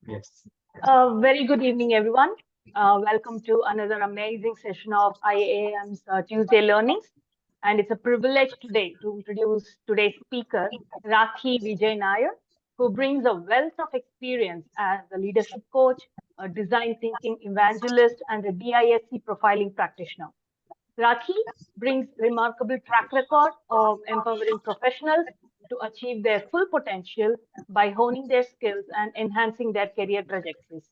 Yes. Very good evening, everyone. Welcome to another amazing session of IAAM's Tuesday Learnings. And it's a privilege today to introduce today's speaker, Rakhee Vijay Nair, who brings a wealth of experience as a leadership coach, a design thinking evangelist, and a DISC profiling practitioner. Rakhee brings remarkable track record of empowering professionals to achieve their full potential by honing their skills and enhancing their career trajectories.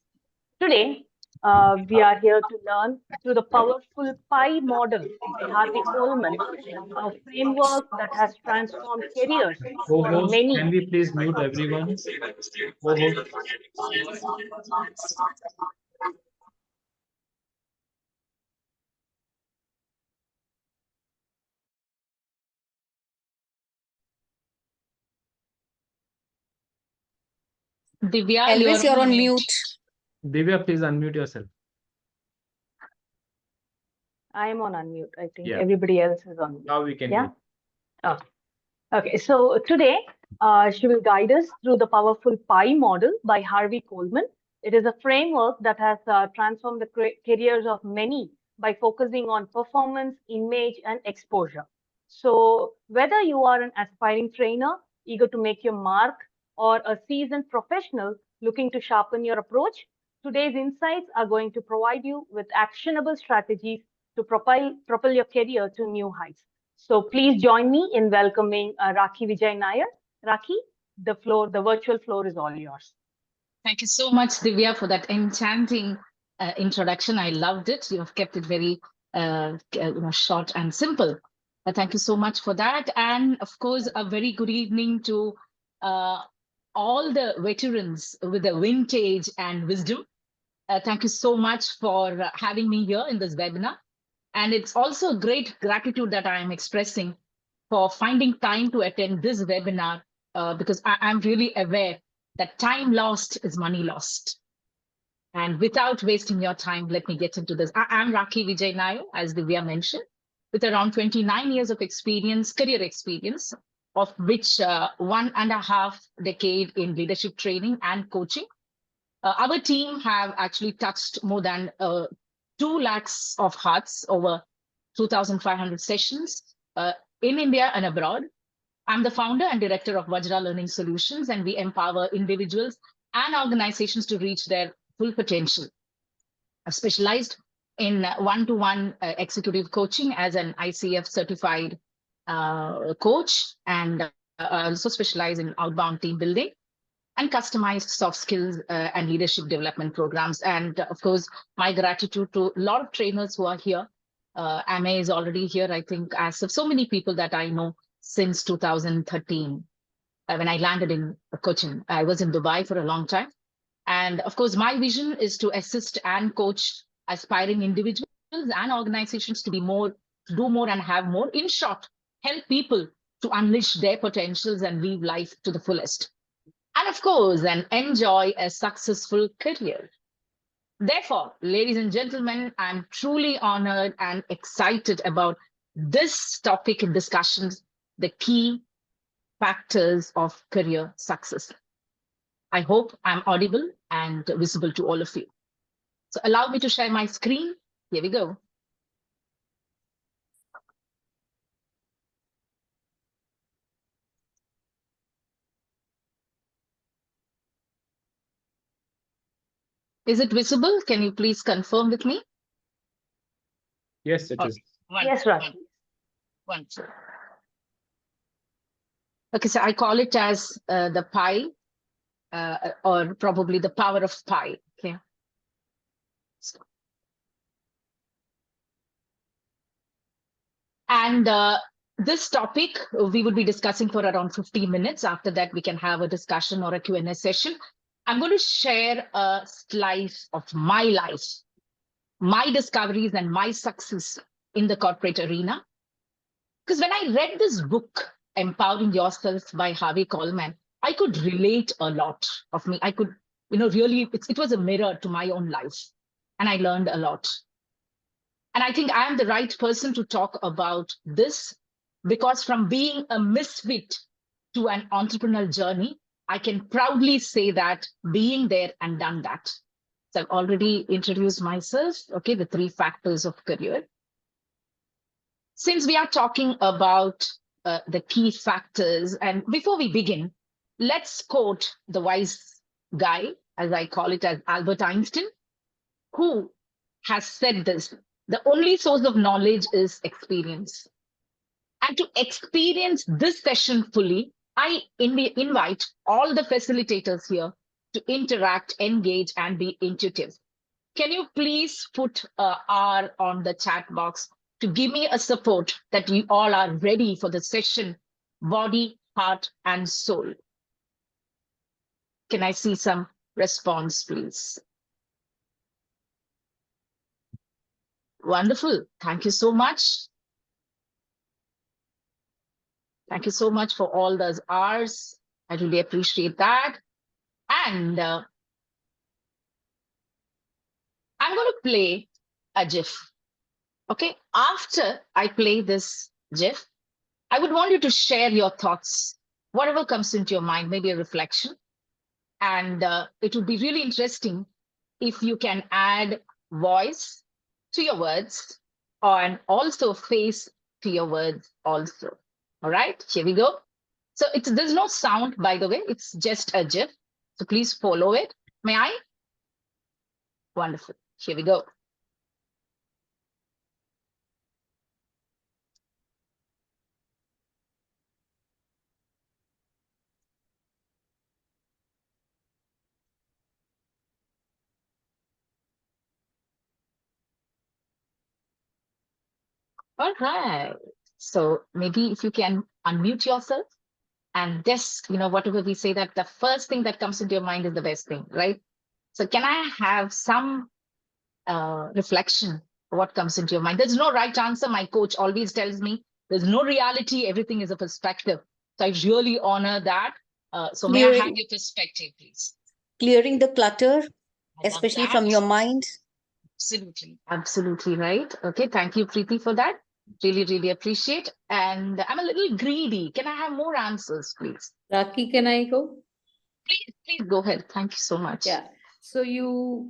Today, we are here to learn through the powerful PI model by Harvey Coleman, a framework that has transformed careers for Co-host, can many. we please mute everyone? Co-host. Divya, Elvis, you're you're on on mute. mute. Divya, please unmute yourself. I am on unmute. I think Yeah. everybody else is on mute. Now we can Yeah. hear. Oh. Okay, so today she will guide us through the powerful PI model by Harvey Coleman. It is a framework that has transformed the careers of many by focusing on performance, image, and exposure. So, whether you are an aspiring trainer eager to make your mark or a seasoned professional looking to sharpen your approach, today's insights are going to provide you with actionable strategies to propel your career to new heights. So please join me in welcoming Rakhee Vijay Nair. Rakhee, the virtual floor is all yours. Thank you so much, Divya, for that enchanting introduction. I loved it. You have kept it very short and simple. Thank you so much for that. And of course, a very good evening to uh, all the veterans with the vintage and wisdom. Thank you so much for having me here in this webinar. And it's also a great gratitude that I am expressing for finding time to attend this webinar because I'm really aware that time lost is money lost. And without wasting your time, let me get into this. I'm Rakhee Vijay Nair, as Divya mentioned, with around 29 years of experience, career experience, of which 1.5 decade in leadership training and coaching. Our team have actually touched more than 2 lakhs of hearts over 2,500 sessions in India and abroad. I'm the founder and director of Vajra Learning Solutions, and we empower individuals and organizations to reach their full potential. I've specialized in one-to-one executive coaching as an ICF certified coach, and I also specialize in outbound team building and customized soft skills and leadership development programs. And of course, my gratitude to a lot of trainers who are here. AMA is already here, I think, as of so many people that I know since 2013, when I landed in Cochin. I was in Dubai for a long time. And of course, my vision is to assist and coach aspiring individuals and organizations to be more, to do more and have more. In short, help people to unleash their potentials and live life to the fullest. And of course, and enjoy a successful career. Therefore, ladies and gentlemen, I'm truly honored and excited about this topic in discussions, the key factors of career success. I hope I'm audible and visible to all of you. So allow me to share my screen. Here we go. Is it visible? Can you please confirm with me? Yes, it Okay. is. Yes, Rakhee. Wonderful. Okay, so I call it as the pie, or probably the power of pi. Okay. And this topic we will be discussing for around 15 minutes. After that, we can have a discussion or a Q&A session. I'm going to share a slice of my life, my discoveries and my success in the corporate arena. Because when I read this book, Empowering Yourself by Harvey Coleman, I could relate a lot of me. I could, really, it was a mirror to my own life. And I learned a lot. And I think I am the right person to talk about this because from being a misfit to an entrepreneurial journey, I can proudly say that being there and done that. So I've already introduced myself, okay, the 3 factors of career. Since we are talking about the key factors, and before we begin, let's quote the wise guy, as I call it, as Albert Einstein, who has said this: the only source of knowledge is experience. And to experience this session fully, I invite all the facilitators here to interact, engage, and be intuitive. Can you please put R on the chat box to give me a support that you all are ready for the session, body, heart, and soul? Can I see some response, please? Wonderful. Thank you so much. Thank you so much for all those R's. I really appreciate that. And I'm going to play a GIF. Okay, after I play this GIF, I would want you to share your thoughts, whatever comes into your mind, maybe a reflection. And it would be really interesting if you can add voice to your words and also face to your words also. All right, here we go. So there's no sound, by the way, it's just a GIF. So please follow it. May I? Wonderful. Here we go. All right. So maybe if you can unmute yourself and just, whatever we say, that the first thing that comes into your mind is the best thing, right? So can I have some reflection of what comes into your mind? There's no right answer. My coach always tells me there's no reality. Everything is a perspective. So I really honor that. So may I have your perspective, please? Clearing the clutter, I love especially that. from your mind. Absolutely. Absolutely right. Okay. Thank you, Preeti, for that. Really, really appreciate. And I'm a little greedy. Can I have more answers, please? Rakhee, can I go? Please go ahead. Thank you so much. Yeah. So you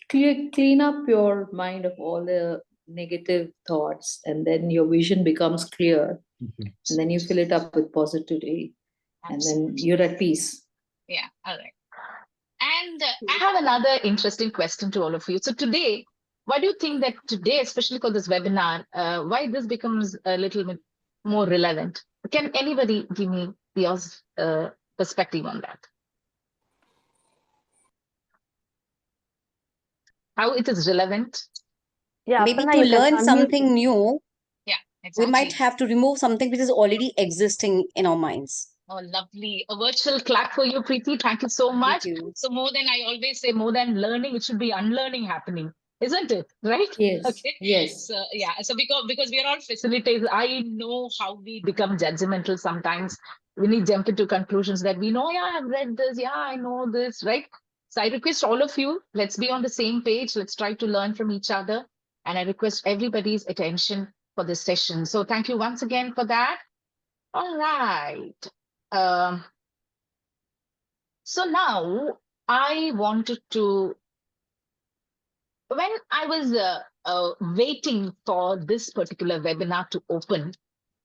clean up your mind of all the negative thoughts, and then your vision becomes clear, and then you fill it up with positivity, and then you're at peace. Yeah. All right. And I have another interesting question to all of you. So today, why do you think that today, especially for this webinar, why this becomes a little bit more relevant? Can anybody give me your perspective on that? How it is relevant? Yeah, Maybe Aparna, to you can learn unmute. something new, Yeah, exactly. we might have to remove something which is already existing in our minds. Oh, lovely. A virtual clap for you, Preeti. Thank you so much. Thank you. So more than, I always say, more than learning, it should be unlearning happening, isn't it? Right? Yes. Okay. Yes. So yeah. So because we are all facilitators, I know how we become judgmental sometimes. We jump into conclusions that we know, yeah, I've read this, yeah, I know this, right? So I request all of you, let's be on the same page. Let's try to learn from each other. And I request everybody's attention for this session. So thank you once again for that. All right. So now I wanted to, when I was waiting for this particular webinar to open,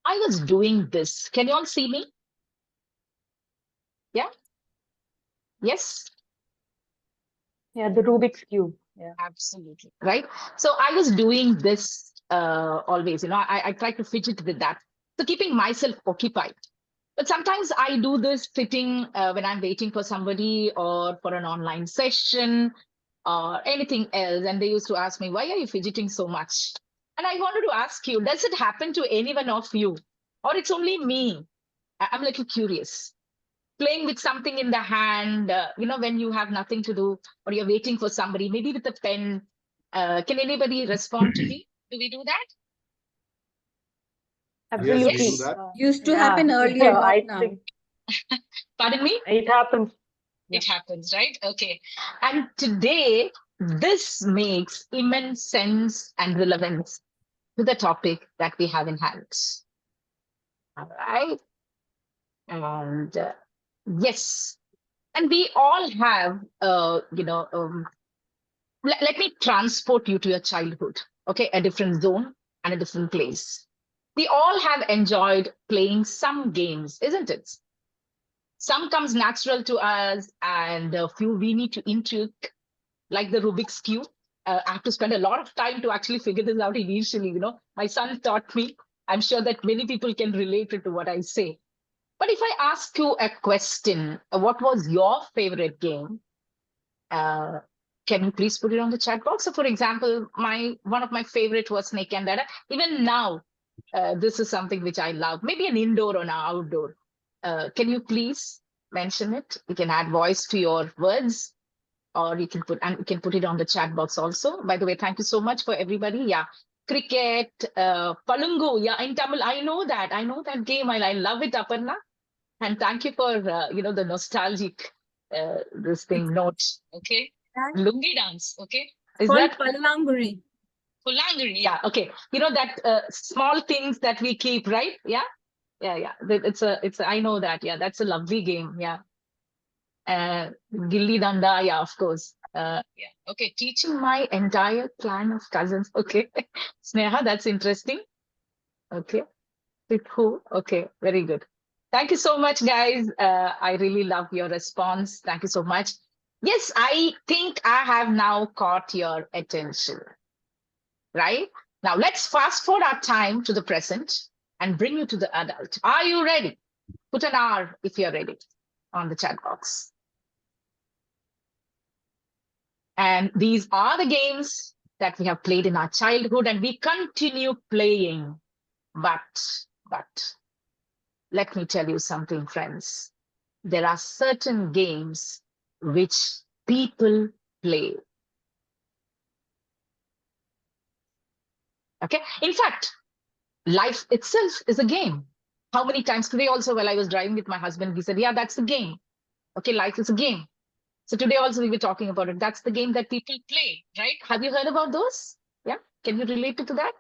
I was doing this. Can you all see me? Yeah? Yes? Yeah, the Rubik's Cube. Yeah. Absolutely. Right? So I was doing this always, I try to fidget with that. So keeping myself occupied. But sometimes I do this sitting when I'm waiting for somebody or for an online session or anything else. And they used to ask me, why are you fidgeting so much? And I wanted to ask you, does it happen to any one of you? Or it's only me? I'm a little curious. Playing with something in the hand, when you have nothing to do or you're waiting for somebody, maybe with a pen. Can anybody respond to me? Do we do that? Absolutely. Yes, we do that. Used to happen earlier, not I now. think Pardon me? it happens. It happens, right? Okay. And today, this makes immense sense and relevance to the topic that we have in hand. All right. And yes, and we all have, let me transport you to your childhood, okay? A different zone and a different place. We all have enjoyed playing some games, isn't it? Some comes natural to us, and a few we need to intrigue, like the Rubik's Cube. I have to spend a lot of time to actually figure this out initially. My son taught me. I'm sure that many people can relate to what I say. But if I ask you a question, what was your favorite game? Can you please put it on the chat box? So, for example, one of my favorite was Snake and Ladder. Even now, this is something which I love. Maybe an indoor or an outdoor. Can you please mention it? You can add voice to your words, or you can put it on the chat box also. By the way, thank you so much for everybody. Yeah, cricket, Palungu. Yeah, in Tamil, I know that game. I love it, Aparna. And thank you for the nostalgic this thing note. Okay, lungi dance. Okay, is that Palanguri? Pulanguri? Yeah. Okay. That small things that we keep, right? Yeah. It's I know that. Yeah, that's a lovely game. Yeah. Gilli Danda. Yeah, of course. Yeah. Okay. Teaching my entire clan of cousins. Okay. Sneha, that's interesting. Okay. With who? Okay. Very good. Thank you so much, guys. I really love your response. Thank you so much. Yes, I think I have now caught your attention. Right? Now, let's fast forward our time to the present and bring you to the adult. Are you ready? Put an R if you're ready on the chat box. And these are the games that we have played in our childhood, and we continue playing. But let me tell you something, friends. There are certain games which people play. Okay. In fact, life itself is a game. How many times today also, while I was driving with my husband, he said, yeah, that's the game. Okay, life is a game. So today also we were talking about it. That's the game that people play, right? Have you heard about those? Yeah. Can you relate to that?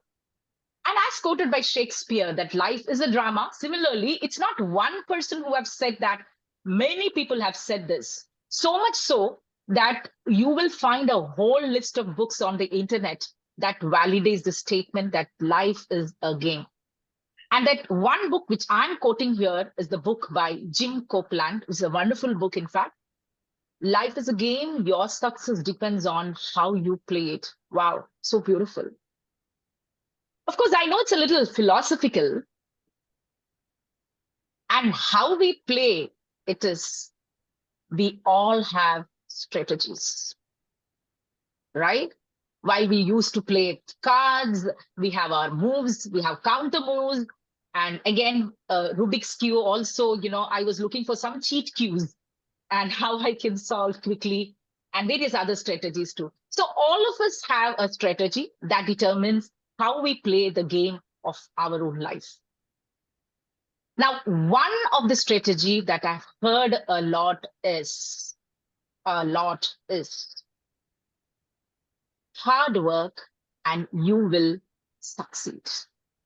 And as quoted by Shakespeare, that life is a drama. Similarly, it's not one person who have said that. Many people have said this. So much so that you will find a whole list of books on the internet that validates the statement that life is a game. And that one book which I'm quoting here is the book by Jim Copeland. It's a wonderful book, in fact. Life is a game. Your success depends on how you play it. Wow, so beautiful. Of course, I know it's a little philosophical. And how we play it is, we all have strategies, right? While we used to play cards, we have our moves, we have counter moves. And again, Rubik's Cube also, I was looking for some cheat cues and how I can solve quickly, and various other strategies too. So all of us have a strategy that determines how we play the game of our own life. Now, one of the strategy that I've heard a lot is hard work and you will succeed.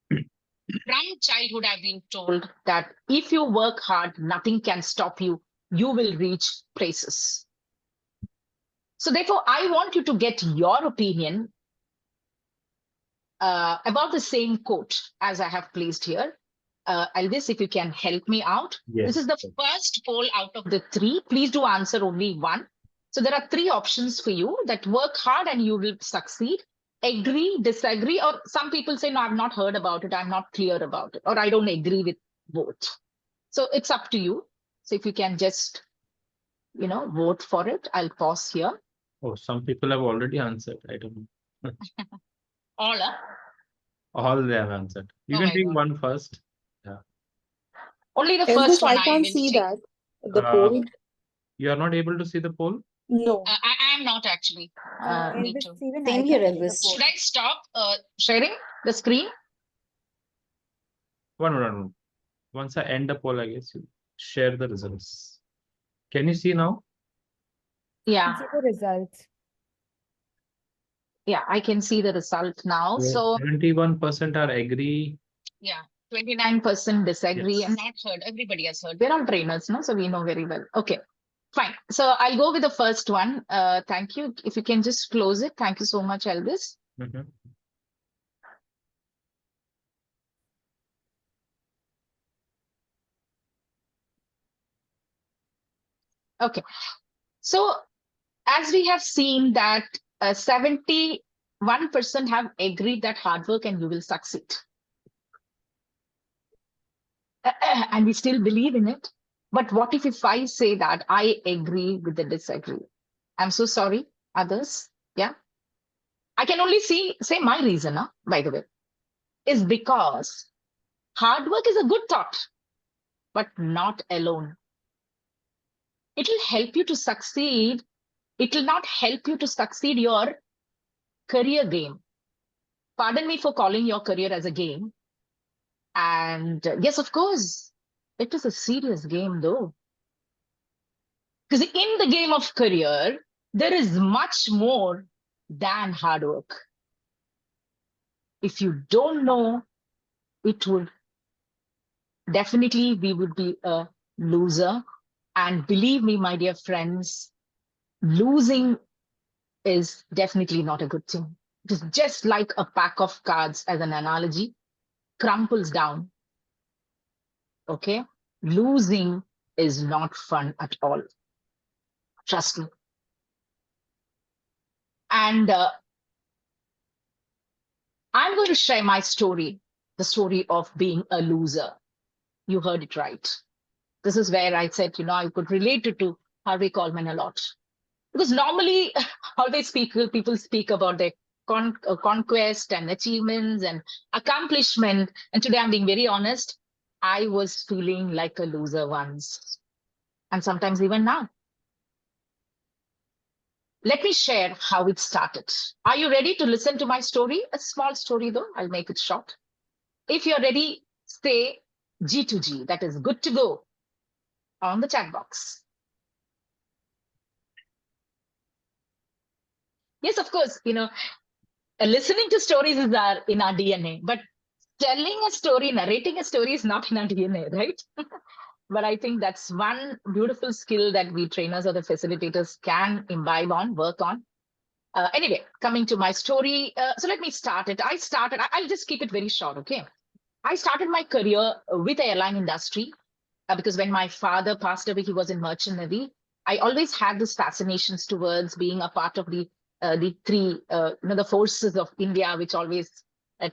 From childhood, I've been told that if you work hard, nothing can stop you. You will reach places. So therefore, I want you to get your opinion about the same quote as I have placed here. Elvis, if you can help me out. Yes. This is the first poll out of the 3. Please do answer only one. So there are 3 options for you: that work hard and you will succeed, agree, disagree, or some people say, no, I've not heard about it, I'm not clear about it, or I don't agree with both. So it's up to you. So if you can just, vote for it. I'll pause here. Oh, some people have already answered. I don't know. All All they have answered. You Oh can my take God. one first. Only the Elvis, first one I can't will see take. that. The Uh, poll. You are not able to see the poll? No. I am not actually. Me Elvis, too. even Same I here, can't see the Elvis. poll. Should I stop sharing the screen? One. Once I end the poll, I guess you share the results. Can you see now? Yeah, See the results. I can see the result now. So 71% are agree. yeah, 29% disagree. I'm Yes. not heard. Everybody has heard. We're all trainers, no? So we know very well. Okay, fine. So I'll go with the first one. Thank you. If you can just close it. Thank you so much, Elvis. Mhm. Okay. So as we have seen that 71% have agreed that hard work and you will succeed. And we still believe in it. But what if I say that I agree with the disagree? I'm so sorry, others. Yeah. I can only say my reason, by the way, is because hard work is a good thought, but not alone. It will help you to succeed. It will not help you to succeed your career game. Pardon me for calling your career as a game. And yes, of course, it is a serious game though. Because in the game of career, there is much more than hard work. If you don't know, it would definitely, we would be a loser. And believe me, my dear friends, losing is definitely not a good thing. It is just like a pack of cards, as an analogy, crumples down. Okay? Losing is not fun at all. Trust me. And I'm going to share my story, the story of being a loser. You heard it right. This is where I said, I could relate it to Harvey Coleman a lot. Because normally, always people speak about their conquest and achievements and accomplishment. And today, I'm being very honest, I was feeling like a loser once. And sometimes even now. Let me share how it started. Are you ready to listen to my story? A small story though, I'll make it short. If you're ready, say G to G, that is good to go, on the chat box. Yes, of course, listening to stories is in our DNA, but telling a story, narrating a story is not in our DNA, right? But I think that's one beautiful skill that we trainers or the facilitators can imbibe on, work on. Anyway, coming to my story. So let me start it. I'll just keep it very short, okay? I started my career with the airline industry because when my father passed away, he was in Merchant Navy. I always had this fascinations towards being a part of the three, the forces of India, which always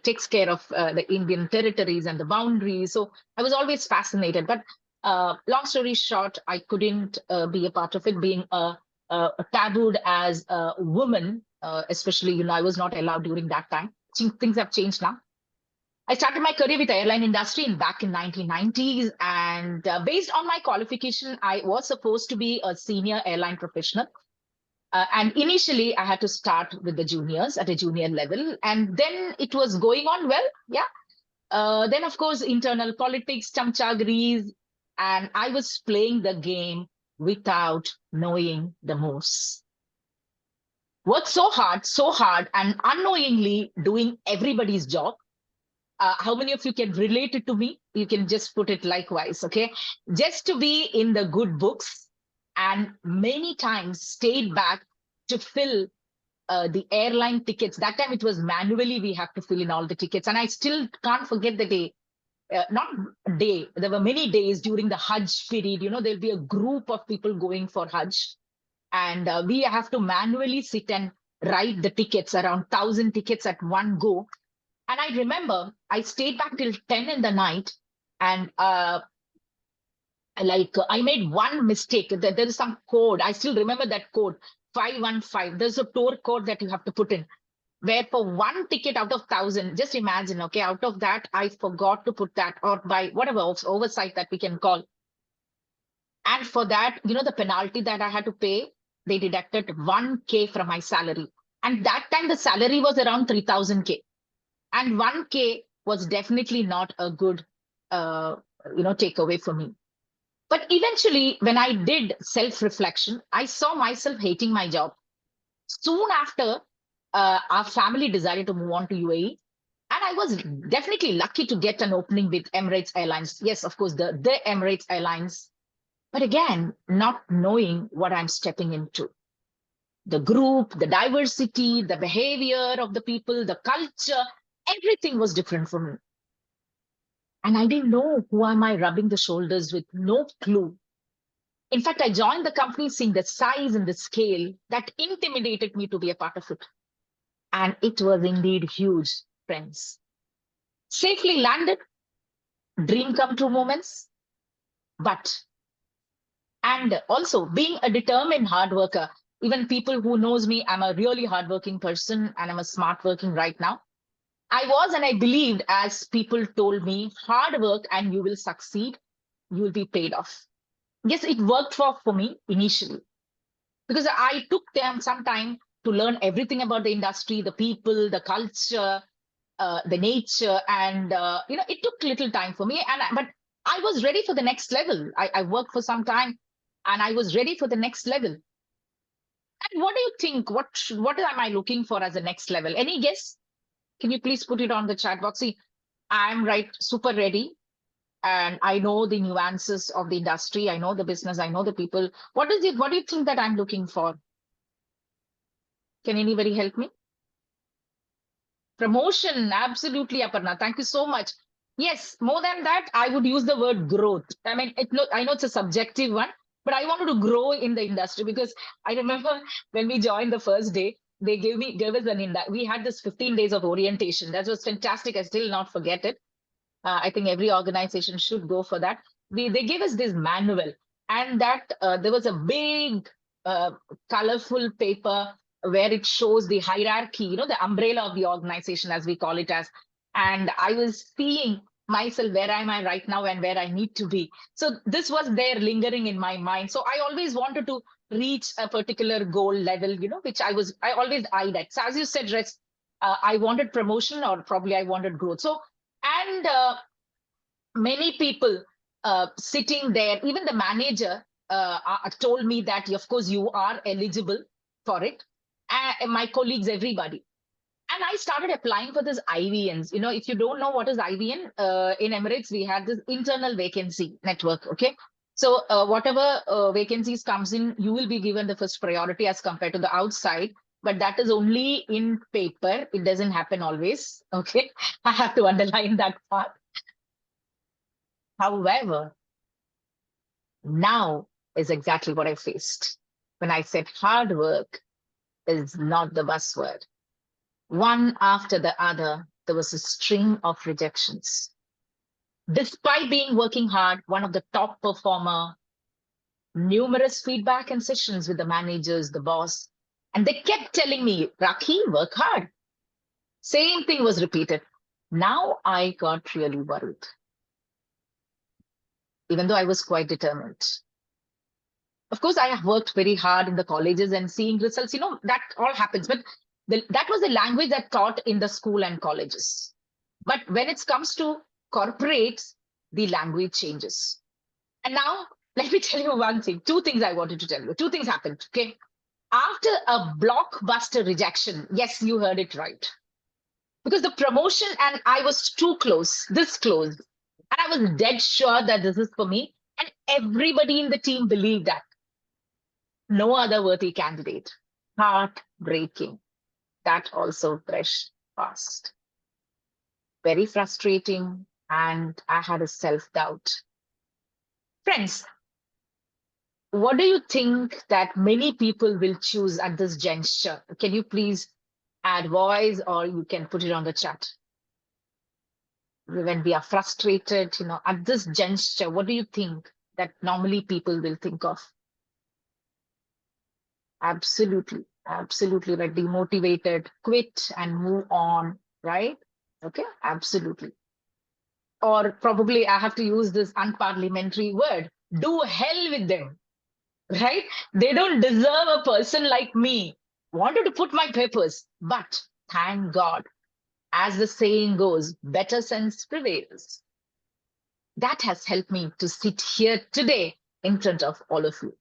takes care of the Indian territories and the boundaries. So I was always fascinated. But long story short, I couldn't be a part of it, being tabooed as a woman, especially, I was not allowed during that time. Things have changed now. I started my career with the airline industry back in 1990s, and based on my qualification, I was supposed to be a senior airline professional. And initially, I had to start with the juniors at a junior level, and then it was going on well, yeah. Then, of course, internal politics, chamchagiris, and I was playing the game without knowing the moves. Worked so hard, and unknowingly doing everybody's job. How many of you can relate it to me? You can just put it likewise, okay? Just to be in the good books, and many times stayed back to fill the airline tickets. That time it was manually, we have to fill in all the tickets. And I still can't forget the day, not day, there were many days during the Hajj period, there'll be a group of people going for Hajj. And we have to manually sit and write the tickets, around 1,000 tickets at one go. And I remember I stayed back till 10 in the night, and I made one mistake. There is some code. I still remember that code, 515. There's a tour code that you have to put in, where for one ticket out of 1,000, just imagine, okay, out of that, I forgot to put that, or by whatever oversight that we can call. And for that, the penalty that I had to pay, they deducted 1K from my salary. And that time the salary was around 3,000K. And 1K was definitely not a good, takeaway for me. But eventually, when I did self-reflection, I saw myself hating my job. Soon after, our family decided to move on to UAE. And I was definitely lucky to get an opening with Emirates Airlines. Yes, of course, the Emirates Airlines. But again, not knowing what I'm stepping into. The group, the diversity, the behavior of the people, the culture, everything was different from me. And I didn't know who am I rubbing the shoulders with, no clue. In fact, I joined the company seeing the size and the scale that intimidated me to be a part of it. And it was indeed huge, friends. Safely landed, dream come true moments, and also being a determined hard worker. Even people who knows me, I'm a really hardworking person and I'm a smart working right now. I was and I believed, as people told me, hard work and you will succeed, you will be paid off. Yes, it worked for me initially because I took them some time to learn everything about the industry, the people, the culture, the nature, and it took little time for me. But I was ready for the next level. I worked for some time, and I was ready for the next level. And what do you think? What am I looking for as a next level? Any guess? Can you please put it on the chat box? See, I'm super ready, and I know the nuances of the industry. I know the business. I know the people. What do you think that I'm looking for? Can anybody help me? Promotion, absolutely, Aparna. Thank you so much. Yes, more than that, I would use the word growth. I mean, I know it's a subjective one, but I wanted to grow in the industry because I remember when we joined the first day, they gave us we had this 15 days of orientation. That was fantastic. I still not forget it. I think every organization should go for that. They gave us this manual, and that there was a big, colorful paper where it shows the hierarchy, the umbrella of the organization, as we call it as. And I was seeing myself, where am I right now and where I need to be. So this was there lingering in my mind. So I always wanted to reach a particular goal level, which I always eyed at. So as you said, Rex, I wanted promotion, or probably I wanted growth. So, and many people sitting there, even the manager told me that, of course, you are eligible for it. My colleagues, everybody. And I started applying for this IVNs. If you don't know what is IVN, in Emirates, we had this internal vacancy network, okay? So whatever vacancies comes in, you will be given the first priority as compared to the outside. But that is only in paper. It doesn't happen always, okay? I have to underline that part. However, now is exactly what I faced when I said hard work is not the buzzword. One after the other, there was a string of rejections. Despite working hard, one of the top performer, numerous feedback and sessions with the managers, the boss, and they kept telling me, Rakhee, work hard. Same thing was repeated. Now I got really worried, even though I was quite determined. Of course, I have worked very hard in the colleges and seeing results, that all happens. But that was the language that taught in the school and colleges. But when it comes to corporates, the language changes. And now, let me tell you one thing, two things I wanted to tell you. Two things happened, okay? After a blockbuster rejection, yes, you heard it right. Because the promotion, and I was too close, this close. And I was dead sure that this is for me. And everybody in the team believed that. No other worthy candidate. Heartbreaking. That also fresh past. Very frustrating, and I had a self-doubt. Friends, what do you think that many people will choose at this juncture? Can you please add voice, or you can put it on the chat? When we are frustrated, at this juncture, what do you think that normally people will think of? Absolutely, absolutely, like demotivated, quit and move on, right? Okay, absolutely. Or probably I have to use this unparliamentary word, do hell with them, right? They don't deserve a person like me. Wanted to put my papers, but thank God, as the saying goes, better sense prevails. That has helped me to sit here today in front of all of you.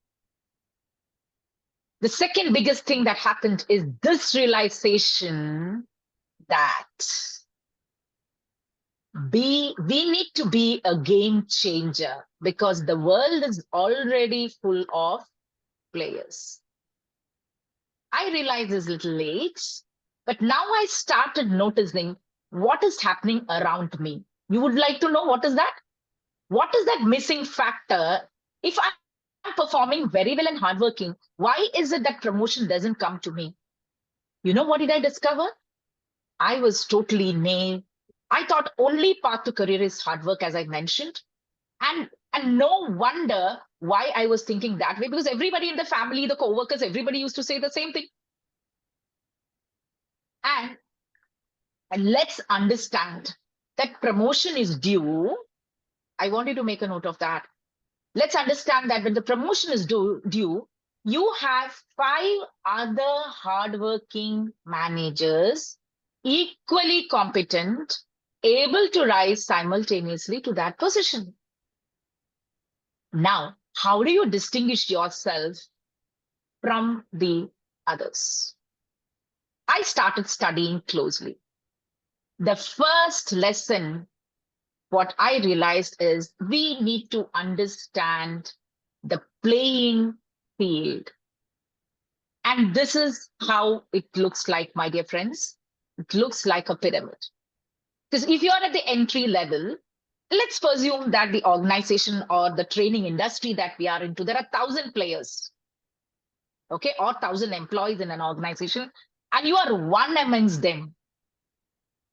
The second biggest thing that happened is this realization that we need to be a game changer because the world is already full of players. I realize it's a little late, but now I started noticing what is happening around me. You would like to know what is that? What is that missing factor? If I'm performing very well and hardworking, why is it that promotion doesn't come to me? You know what did I discover? I was totally naive. I thought only path to career is hard work, as I mentioned. And no wonder why I was thinking that way, because everybody in the family, the co-workers, everybody used to say the same thing. And let's understand that promotion is due. I want you to make a note of that. Let's understand that when the promotion is due, you have 5 other hardworking managers, equally competent, able to rise simultaneously to that position. Now, how do you distinguish yourself from the others? I started studying closely. The first lesson, what I realized is we need to understand the playing field. And this is how it looks like, my dear friends. It looks like a pyramid. Because if you're at the entry level, let's presume that the organization or the training industry that we are into, there are 1,000 players, okay, or 1,000 employees in an organization, and you are one amongst them.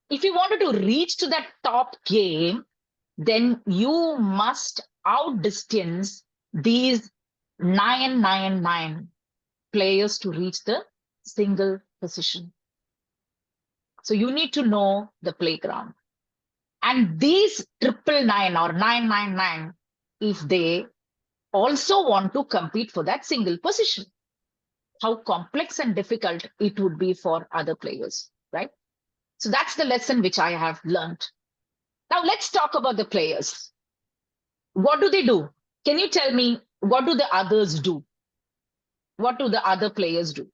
If you wanted to reach to that top game, then you must outdistance these 999 players to reach the single position. So you need to know the playground. And these 999 or 999, if they also want to compete for that single position, how complex and difficult it would be for other players, right? So that's the lesson which I have learned. Now let's talk about the players. What do they do? Can you tell me, what do the others do? What do the other players do?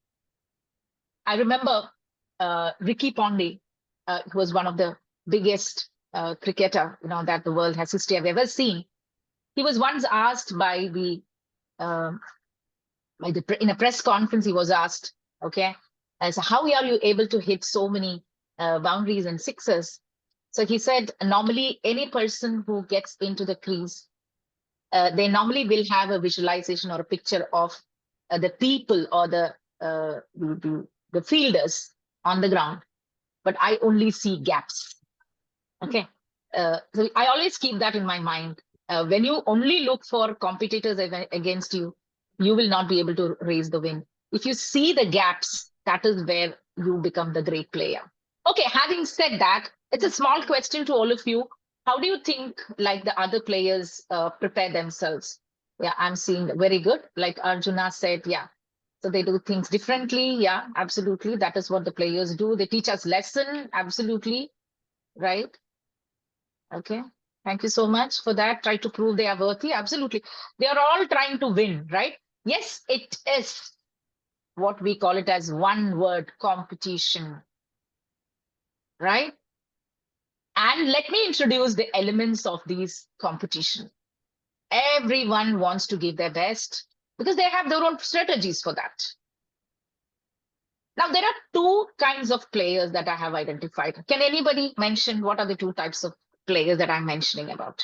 I remember Ricky Pondy, who was one of the biggest cricketer, that the world has history have ever seen. He was once asked by the in a press conference, he was asked, okay, so how are you able to hit so many boundaries and sixes? So he said, normally any person who gets into the crease, they normally will have a visualization or a picture of the people or the fielders on the ground, but I only see gaps. Okay, so I always keep that in my mind. When you only look for competitors against you, you will not be able to raise the win. If you see the gaps, that is where you become the great player. Okay, having said that, it's a small question to all of you. How do you think like the other players prepare themselves? Yeah, I'm seeing very good. Like Arjuna said, yeah. So they do things differently. Yeah, absolutely. That is what the players do. They teach us lesson. Absolutely. Right. Okay. Thank you so much for that. Try to prove they are worthy. Absolutely. They are all trying to win, right? Yes, it is what we call it as one word competition, right? And let me introduce the elements of these competition. Everyone wants to give their best because they have their own strategies for that. Now, there are 2 kinds of players that I have identified. Can anybody mention what are the 2 types of players that I'm mentioning about?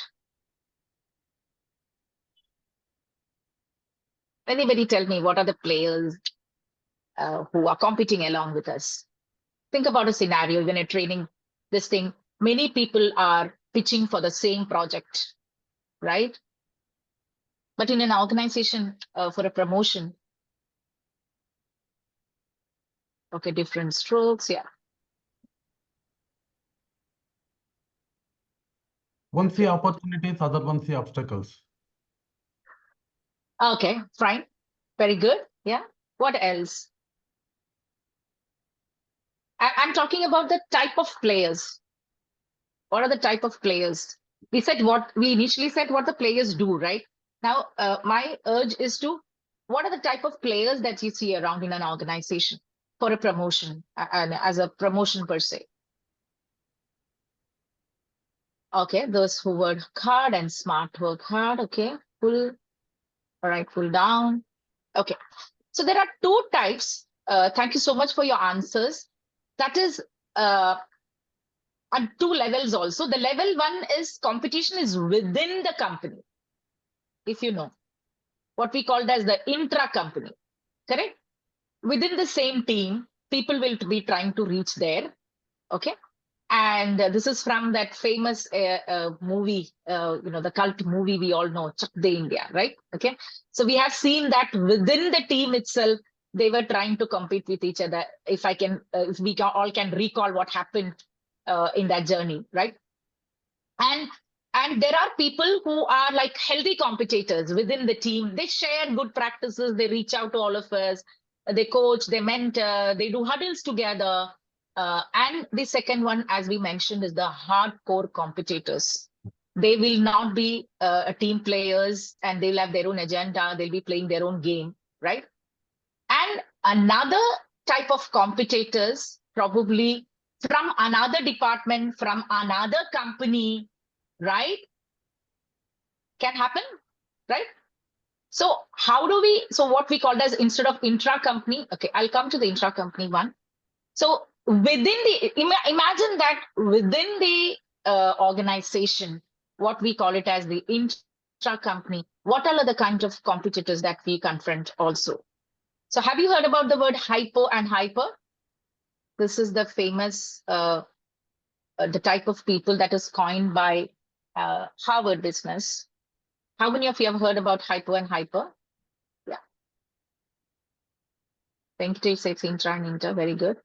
Anybody tell me what are the players who are competing along with us? Think about a scenario when you're training this thing. Many people are pitching for the same project, right? But in an organization for a promotion, okay, different strokes, yeah. One see opportunities, other one see obstacles. Okay, fine. Very good. Yeah. What else? I'm talking about the type of players. What are the type of players? We initially said what the players do, right? Now, my urge is to, what are the type of players that you see around in an organization for a promotion and as a promotion per se? Okay, those who work hard and smart work hard. Okay, pull. All right, pull down. Okay, so there are two types. Thank you so much for your answers. That is at two levels also. The level one is competition is within the company. If you know what we called as the intra-company, correct? Within the same team, people will be trying to reach there. Okay. And this is from that famous movie, the cult movie we all know, Chak De India, right? Okay. So we have seen that within the team itself, they were trying to compete with each other. If we all can recall what happened in that journey, right? And there are people who are like healthy competitors within the team. They share good practices. They reach out to all of us. They coach, they mentor, they do huddles together. And the second one, as we mentioned, is the hardcore competitors. They will not be team players and they'll have their own agenda. They'll be playing their own game, right? And another type of competitors, probably from another department, from another company, right? Can happen, right? So how do we, so what we called as instead of intra-company, okay, I'll come to the intra-company one. So within the, imagine that within the organization, what we call it as the intra-company, what are the kinds of competitors that we confront also? So have you heard about the word hypo and hyper? This is the famous, the type of people that is coined by Harvard Business. How many of you have heard about hypo and hyper? Yeah. Venkatesh says intra and inter, very good.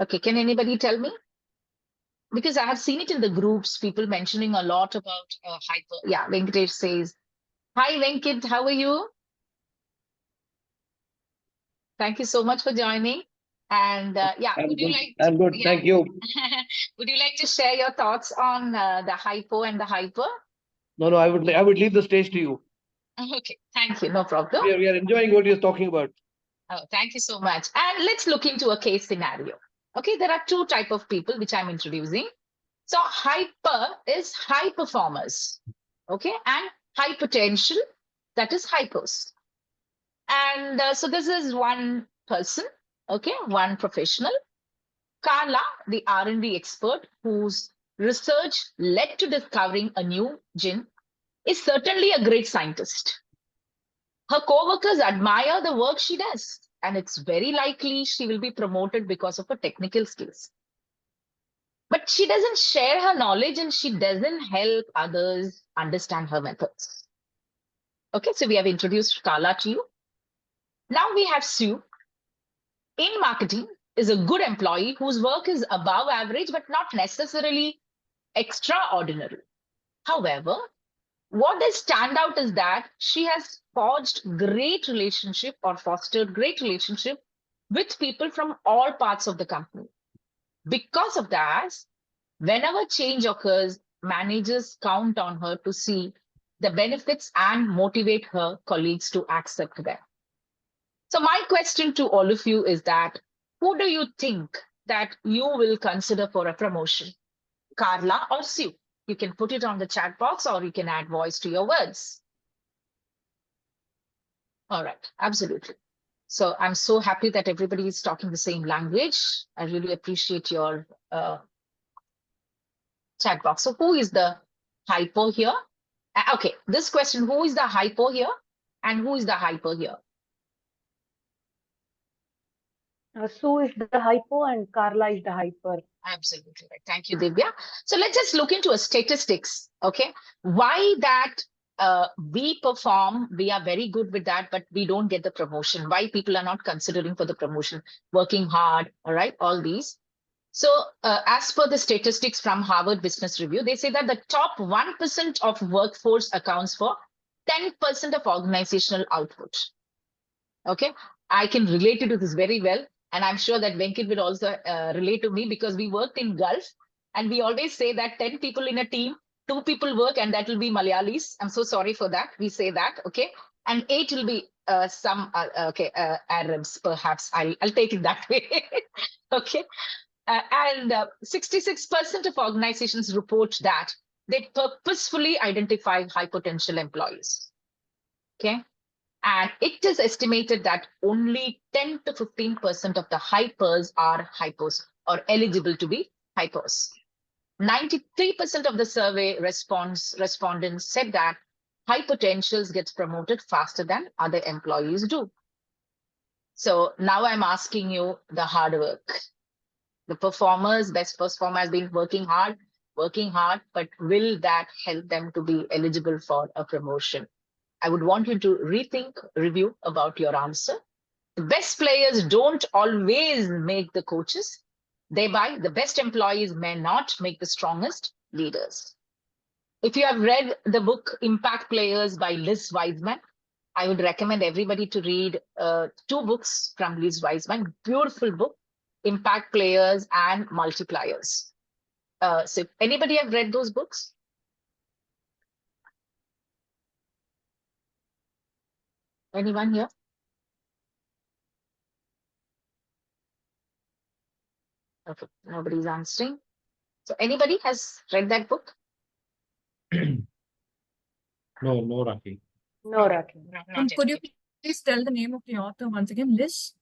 Okay, can anybody tell me? Because I have seen it in the groups, people mentioning a lot about hyper. Yeah, Venkatesh says, hi Venkat, how are you? Thank you so much for joining. And yeah, I'm would you good. like I'm good. yeah. Thank you. Would you like to share your thoughts on the hypo and the hyper? No, I would leave the stage to you. Okay, thank you, no problem. We are enjoying what you're talking about. Oh, thank you so much. And let's look into a case scenario. Okay, there are two types of people which I'm introducing. So hyper is high performers, okay, and high potential, that is hypos. And so this is one person, okay, one professional. Carla, the R&D expert whose research led to discovering a new gene, is certainly a great scientist. Her co-workers admire the work she does, and it's very likely she will be promoted because of her technical skills. But she doesn't share her knowledge and she doesn't help others understand her methods. Okay, so we have introduced Carla to you. Now we have Sue. In marketing, is a good employee whose work is above average, but not necessarily extraordinary. However, what does stand out is that she has forged great relationship or fostered great relationship with people from all parts of the company. Because of that, whenever change occurs, managers count on her to see the benefits and motivate her colleagues to accept them. So my question to all of you is that, who do you think that you will consider for a promotion? Carla or Sue? You can put it on the chat box or you can add voice to your words. All right, absolutely. So I'm so happy that everybody is talking the same language. I really appreciate your chat box. So who is the hypo here? Okay, this question, who is the hypo here and who is the hyper here? Sue is the hypo and Carla is the hyper. Absolutely right. Thank you, Divya. So let's just look into a statistics. Okay, why that we perform, we are very good with that, but we don't get the promotion. Why people are not considering for the promotion, working hard, all right, all these. So as per the statistics from Harvard Business Review, they say that the top 1% of workforce accounts for 10% of organizational output. Okay, I can relate to this very well. And I'm sure that Venkat will also relate to me because we worked in Gulf and we always say that 10 people in a team, 2 people work and that will be Malayalis. I'm so sorry for that. We say that, okay. And 8 will be some Arabs, perhaps. I'll take it that way, okay. And 66% of organizations report that they purposefully identify high potential employees. Okay. And it is estimated that only 10 to 15% of the hypers are hypos or eligible to be hypos. 93% of the survey respondents said that high potentials gets promoted faster than other employees do. So now I'm asking you the hard work. The best performer has been working hard, but will that help them to be eligible for a promotion? I would want you to review about your answer. The best players don't always make the coaches. Thereby, the best employees may not make the strongest leaders. If you have read the book Impact Players by Liz Wiseman, I would recommend everybody to read 2 books from Liz Wiseman. Beautiful book, Impact Players and Multipliers. So if anybody have read those books? Anyone here? Okay, nobody's answering. So anybody has read that book? No, Rakhee. No, Rakhee. Not Could yet. you please tell the name of the author once again? Liz?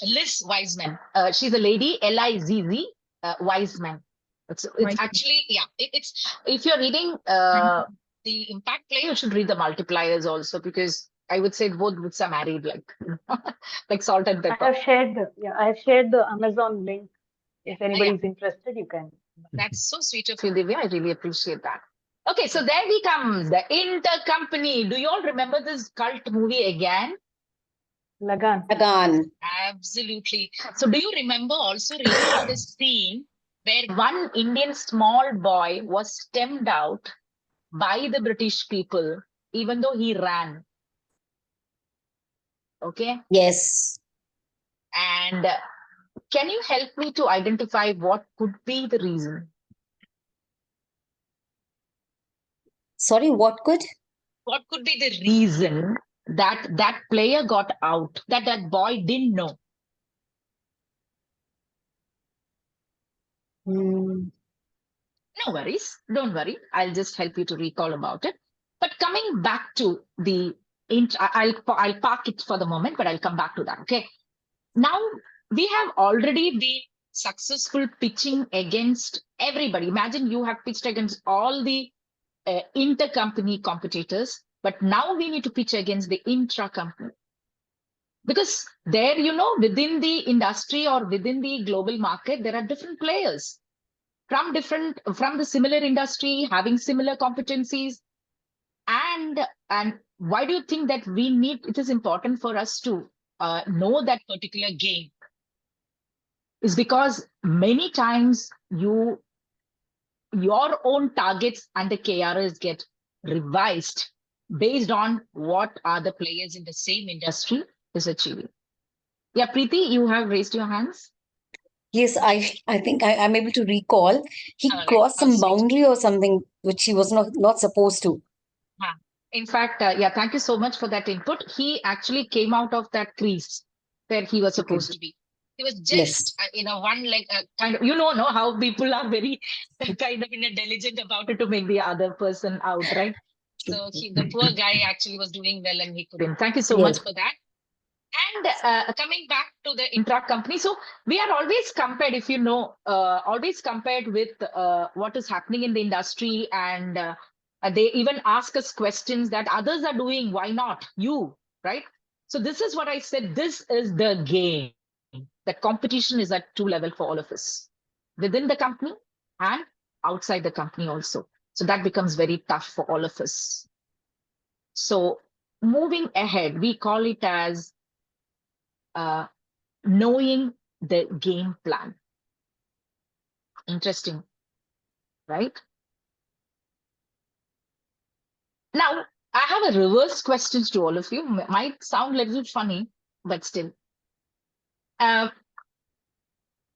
Liz Wiseman. She's a lady, Lizz Wiseman. It's Wiseman. actually, yeah, it's if you're reading the Impact Play, you should read the Multipliers also, because I would say both books are married, like salt and I pepper. have shared the Amazon link. If anybody is interested, you can. That's so sweet of you, Divya. I really appreciate that. Okay, so there we come, the Intercompany. Do you all remember this cult movie again? Lagan. Again. Absolutely. So do you remember also reading the scene where one Indian small boy was stemmed out by the British people, even though he ran? Okay. Yes. And can you help me to identify what could be the reason? Sorry, what could? What could be the reason that that player got out, that boy didn't know? Hmm. No worries. Don't worry. I'll just help you to recall about it. But coming back to the I'll park it for the moment, but I'll come back to that. Okay. Now we have already been successful pitching against everybody. Imagine you have pitched against all the intercompany competitors, but now we need to pitch against the intra-company. Because there, within the industry or within the global market, there are different players from the similar industry, having similar competencies. And why do you think that it is important for us to know that particular game? Is because many times your own targets and the KRs get revised based on what are the players in the same industry is achieving. Yeah, Preeti, you have raised your hands. Yes, I think I'm able to recall. He All right, crossed some sweet. boundary or something which he was not supposed to. In fact, yeah, thank you so much for that input. He actually came out of that crease where he was supposed to be. He was just, one leg, kind of, know how people are very kind of diligent about it to make the other person out, right? So the poor guy actually was doing well and he couldn't. Thank you so much for that. And coming back to the intra-company, so we are always compared, if you know, always compared with what is happening in the industry, and they even ask us questions that others are doing, why not you, right? So this is what I said, this is the game. The competition is at 2 levels for all of us, within the company and outside the company also. So that becomes very tough for all of us. So moving ahead, we call it as knowing the game plan. Interesting, right? Now, I have a reverse questions to all of you. Might sound a little funny, but still.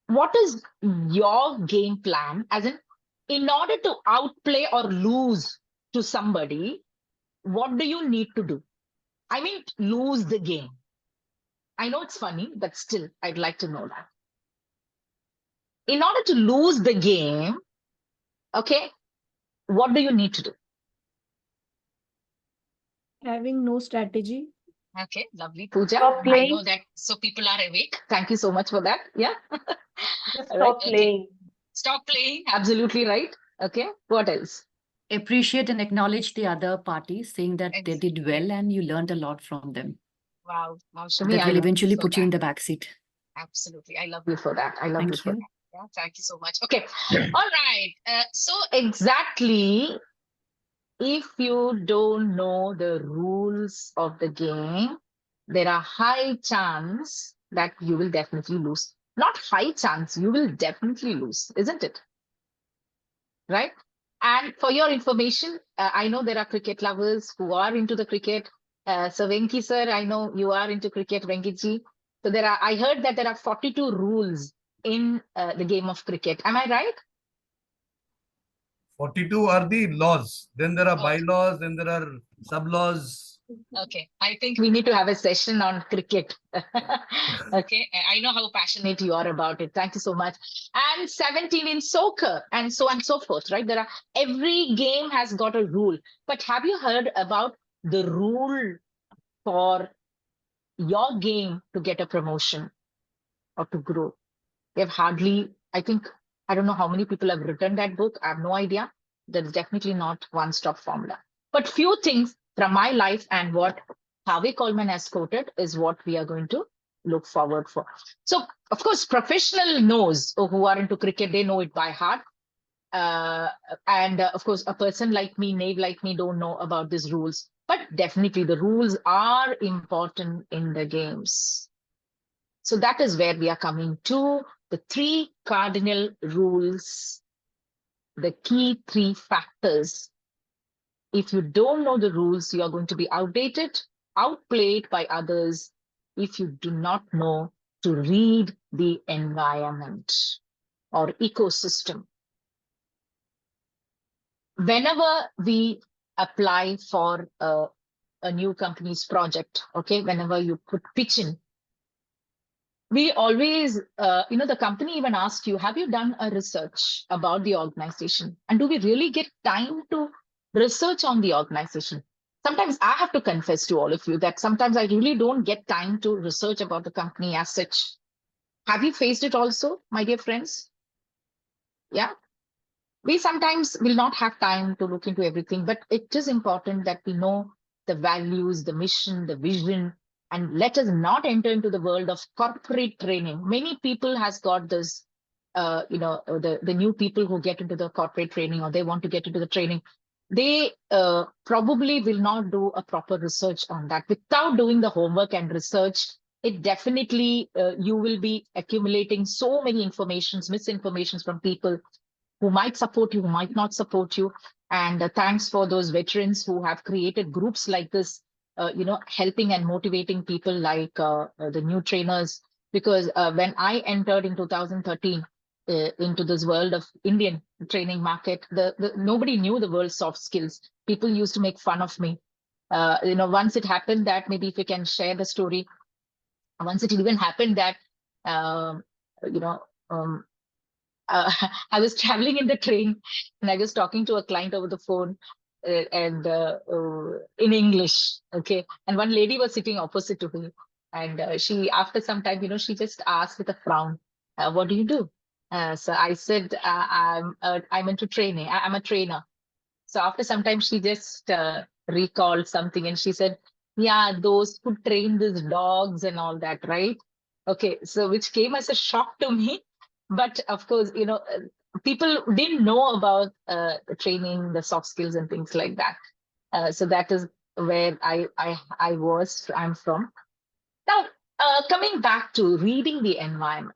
What is your game plan? As in order to outplay or lose to somebody, what do you need to do? I mean, lose the game. I know it's funny, but still, I'd like to know that. in order to lose the game, okay, what do you need to do? Having no strategy. Okay, lovely, Pooja. Stop I playing. know that. So people are awake. Thank you so much for that. Yeah. Just All right. stop Okay. playing. Stop playing. Absolutely right. Okay. What else? Appreciate and acknowledge the other party, saying that they Ex- did well and you learned a lot from them. Wow. Wow, Shami, That I will love you eventually for put you in that. the backseat. Absolutely. I love you for that. I love you Thank for you. that. Yeah. Thank you so much. Okay. All right. So exactly, if you don't know the rules of the game, there are high chance that you will definitely lose. Not high chance, you will definitely lose, isn't it? Right? And for your information, I know there are cricket lovers who are into the cricket. So Venki sir, I know you are into cricket, Venkiji. So I heard that there are 42 rules in the game of cricket. Am I right? 42 are the laws. Then there are Oh. bylaws, then there are sub-laws. Okay, I think we need to have a session on cricket. Okay, I know how passionate you are about it. Thank you so much. And 17 in soccer and so on and so forth, right? Every game has got a rule. But have you heard about the rule for your game to get a promotion or to grow? We have hardly, I think, I don't know how many people have written that book. I have no idea. There's definitely not one stop formula. But few things from my life and what Harvey Coleman has quoted is what we are going to look forward for. So, of course, professional knows who are into cricket, they know it by heart. And of course, a person like me, Nave like me, don't know about these rules. But definitely the rules are important in the games. So that is where we are coming to the 3 cardinal rules, the key 3 factors. If you don't know the rules, you are going to be outdated, outplayed by others if you do not know to read the environment or ecosystem. Whenever we apply for a new company's project, okay, whenever you put pitch in, we always, the company even asks you, have you done a research about the organization? And do we really get time to research on the organization? Sometimes I have to confess to all of you that sometimes I really don't get time to research about the company as such. Have you faced it also, my dear friends? Yeah. We sometimes will not have time to look into everything, but it is important that we know the values, the mission, the vision, and let us not enter into the world of corporate training. Many people has got this, the new people who get into the corporate training or they want to get into the training, they probably will not do a proper research on that. Without doing the homework and research, it definitely, you will be accumulating so many misinformations from people who might support you, who might not support you. And thanks for those veterans who have created groups like this, helping and motivating people like the new trainers. Because when I entered in 2013 into this world of Indian training market, nobody knew the world soft skills. People used to make fun of me. Once it happened that, maybe if you can share the story, once it even happened that, um, you know, um, I was traveling in the train and I was talking to a client over the phone and in English. Okay. And one lady was sitting opposite to me. And she, after some time, she just asked with a frown, what do you do? So I said, I'm into training. I'm a trainer. So after some time, she just recalled something and she said, yeah, those who train these dogs and all that, right? Okay. So which came as a shock to me. But of course, people didn't know about training, the soft skills and things like that. So that is where I'm from. Now, coming back to reading the environment,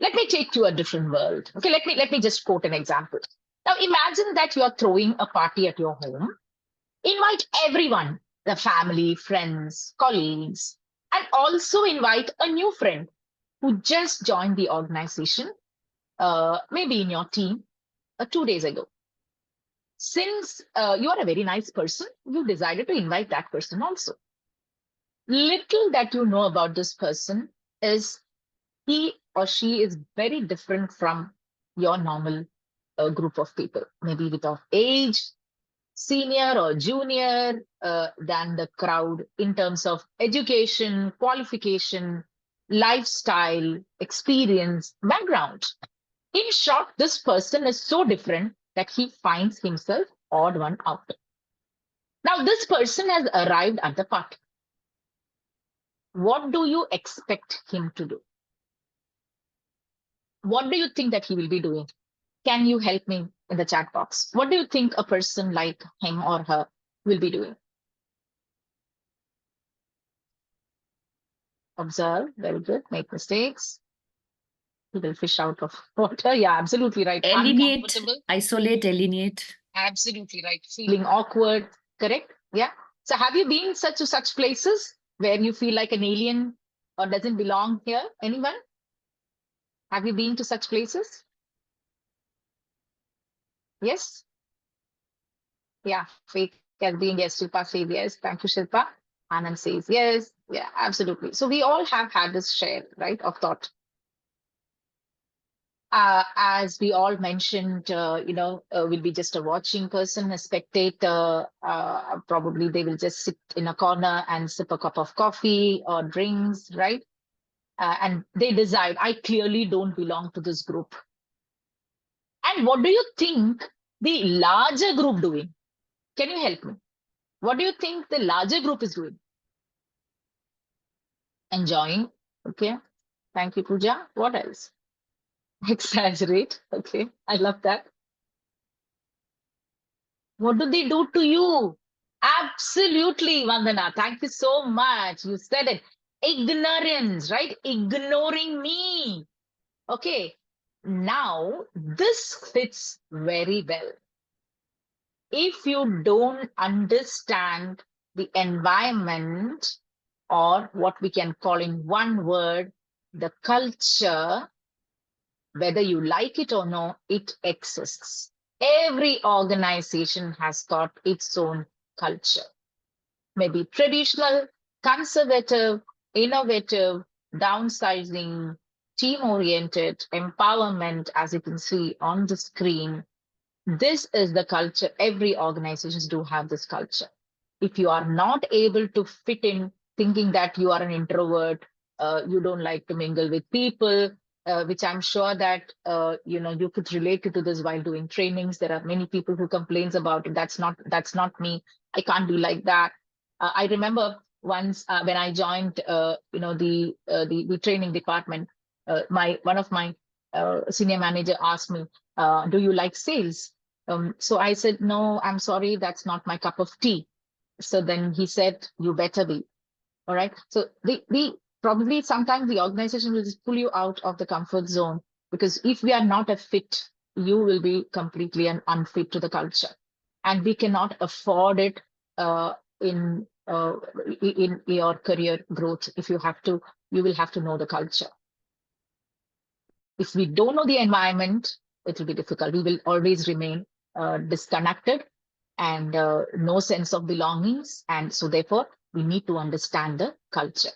let me take you a different world. Okay, let me just quote an example. Now, imagine that you are throwing a party at your home. Invite everyone, the family, friends, colleagues, and also invite a new friend who just joined the organization, maybe in your team, 2 days ago. Since you are a very nice person, you decided to invite that person also. Little that you know about this person is he or she is very different from your normal group of people, maybe with of age, senior or junior than the crowd in terms of education, qualification, lifestyle, experience, background. In short, this person is so different that he finds himself odd one out. Now, this person has arrived at the party. What do you expect him to do? What do you think that he will be doing? Can you help me in the chat box? What do you think a person like him or her will be doing? Observe, very good, make mistakes. He will fish out of water. Yeah, absolutely right. Alienate, Uncomfortable. isolate, alienate. Absolutely right. Feeling awkward, correct? Yeah. So have you been to such places where you feel like an alien or doesn't belong here? Anyone? Have you been to such places? Yes? Yeah, fake as being yes. Shilpa says yes. Thank you, Shilpa. Anand says yes. Yeah, absolutely. So we all have had this share, right, of thought. As we all mentioned, will be just a watching person, a spectator. Probably they will just sit in a corner and sip a cup of coffee or drinks, right? And they decide, I clearly don't belong to this group. And what do you think the larger group doing? Can you help me? What do you think the larger group is doing? Enjoying. Okay. Thank you, Pooja. What else? Exaggerate. Okay. I love that. What do they do to you? Absolutely, Vandana. Thank you so much. You said it. Ignorance, right? Ignoring me. Okay. Now, this fits very well. If you don't understand the environment, or what we can call in one word, the culture, whether you like it or not, it exists. Every organization has got its own culture. Maybe traditional, conservative, innovative, downsizing, team-oriented, empowerment, as you can see on the screen. This is the culture. Every organizations do have this culture. If you are not able to fit in, thinking that you are an introvert, you don't like to mingle with people, which I'm sure that you could relate to this while doing trainings. There are many people who complains about it. That's not me. I can't be like that. I remember once when I joined, the training department, one of my senior manager asked me, do you like sales? So I said, no, I'm sorry, that's not my cup of tea. So then he said, you better be. All right. So the probably sometimes the organization will just pull you out of the comfort zone, because if we are not a fit, you will be completely unfit to the culture. And we cannot afford it in your career growth. If you will have to know the culture. If we don't know the environment, it will be difficult. We will always remain disconnected and no sense of belongings. And so therefore, we need to understand the culture.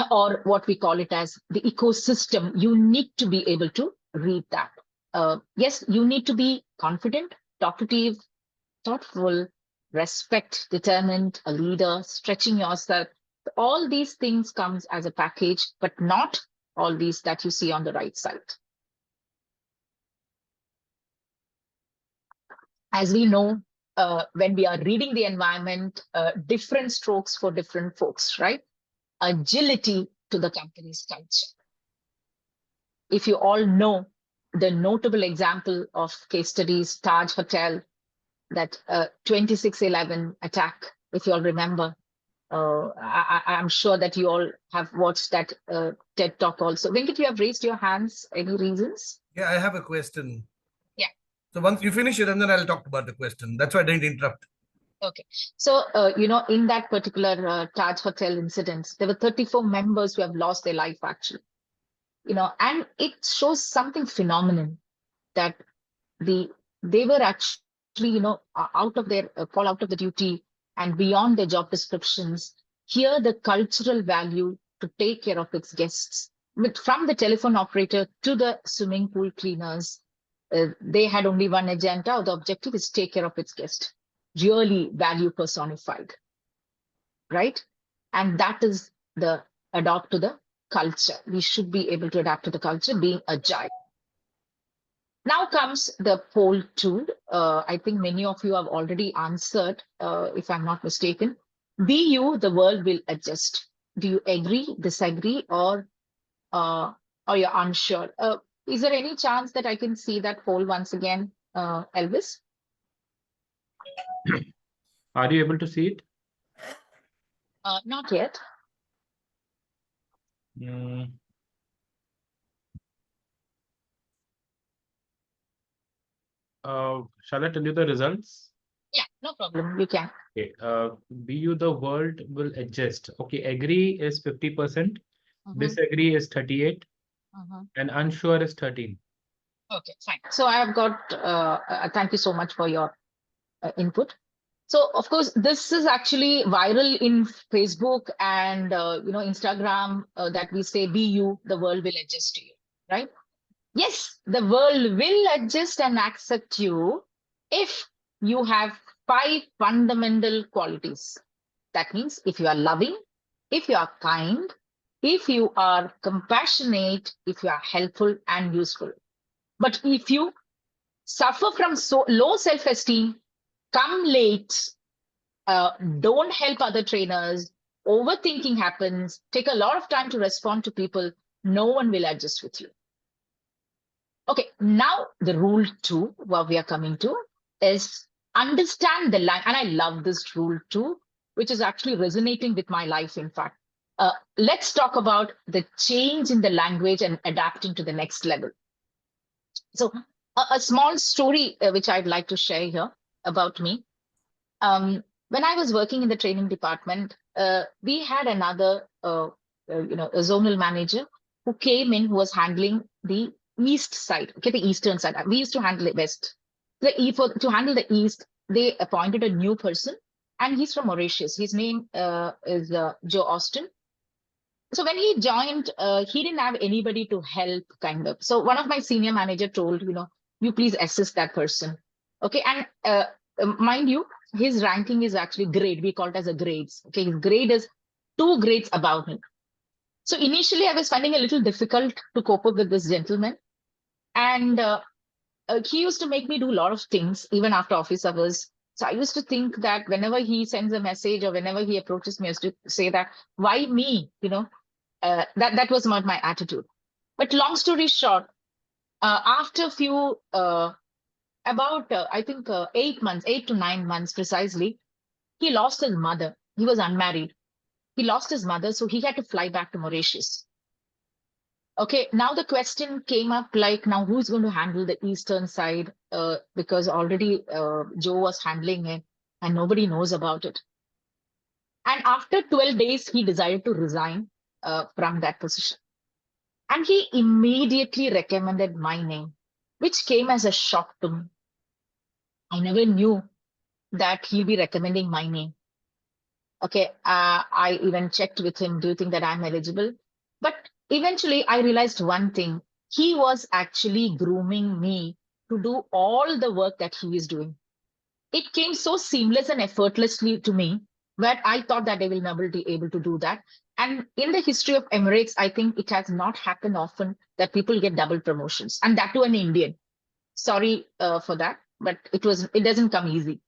Or what we call it as the ecosystem. You need to be able to read that. Yes, you need to be confident, talkative, thoughtful, respect, determined, a leader, stretching yourself. All these things comes as a package, but not all these that you see on the right side. As we know, when we are reading the environment, different strokes for different folks, right? Agility to the company's culture. If you all know the notable example of case studies, Taj Hotel, that 26/11 attack, if you all remember, I'm sure that you all have watched that TED Talk also. Venkat, you have raised your hands. Any reasons? Yeah, I have a question. Yeah. So once you finish it, and then I'll talk about the question. That's why I didn't interrupt. Okay. So, in that particular Taj Hotel incident, there were 34 members who have lost their life, actually. And it shows something phenomenal, that they were actually, out of their fall out of the duty and beyond their job descriptions. Here, the cultural value to take care of its guests. From the telephone operator to the swimming pool cleaners, they had only one agenda. The objective is take care of its guest. Really value personified, right? And that is the adopt to the culture. We should be able to adapt to the culture, being agile. Now comes the poll 2. I think many of you have already answered, if I'm not mistaken. Be you, the world will adjust. Do you agree, disagree, or you're unsure? Is there any chance that I can see that poll once again, Elvis? Are you able to see it? Not yet. Shall I tell you the results? Yeah, no problem. You can. Okay. Be you, the world will adjust. Okay. Agree is 50%. Disagree is 38. And unsure is 13. Okay, fine. So I have got, thank you so much for your input. So of course, this is actually viral in Facebook and Instagram, that we say, be you, the world will adjust to you, right? Yes, the world will adjust and accept you if you have 5 fundamental qualities. That means if you are loving, if you are kind, if you are compassionate, if you are helpful and useful. But if you suffer from so low self-esteem, come late, don't help other trainers, overthinking happens, take a lot of time to respond to people, no one will adjust with you. Okay, now the rule 2, what we are coming to, is understand the language. And I love this rule 2, which is actually resonating with my life, in fact. Let's talk about the change in the language and adapting to the next level. So a small story which I'd like to share here about me. When I was working in the training department, we had another a zonal manager who came in, who was handling the east side, okay, the eastern side. We used to handle the west. To handle the east, they appointed a new person, and he's from Mauritius. His name is Joe Austin. So when he joined, he didn't have anybody to help, kind of. So one of my senior manager told, you please assist that person. Okay, and mind you, his ranking is actually grade. We call it as a grades. Okay, his grade is 2 grades above him. So initially, I was finding it a little difficult to cope up with this gentleman. And he used to make me do a lot of things, even after office hours. So I used to think that whenever he sends a message or whenever he approaches me, I used to say that, why me? That was not my attitude. But long story short, after a few, I think 8 to 9 months precisely, he lost his mother. He was unmarried. He lost his mother, so he had to fly back to Mauritius. Okay, now the question came up, like, now who's going to handle the eastern side? Because already Joe was handling it and nobody knows about it. And after 12 days, he decided to resign from that position. And he immediately recommended my name, which came as a shock to me. I never knew that he'll be recommending my name. Okay, I even checked with him, do you think that I'm eligible? But eventually I realized one thing. He was actually grooming me to do all the work that he is doing. It came so seamless and effortlessly to me that I thought that I will never be able to do that. And in the history of Emirates, I think it has not happened often that people get double promotions, and that to an Indian. Sorry for that, but it doesn't come easy.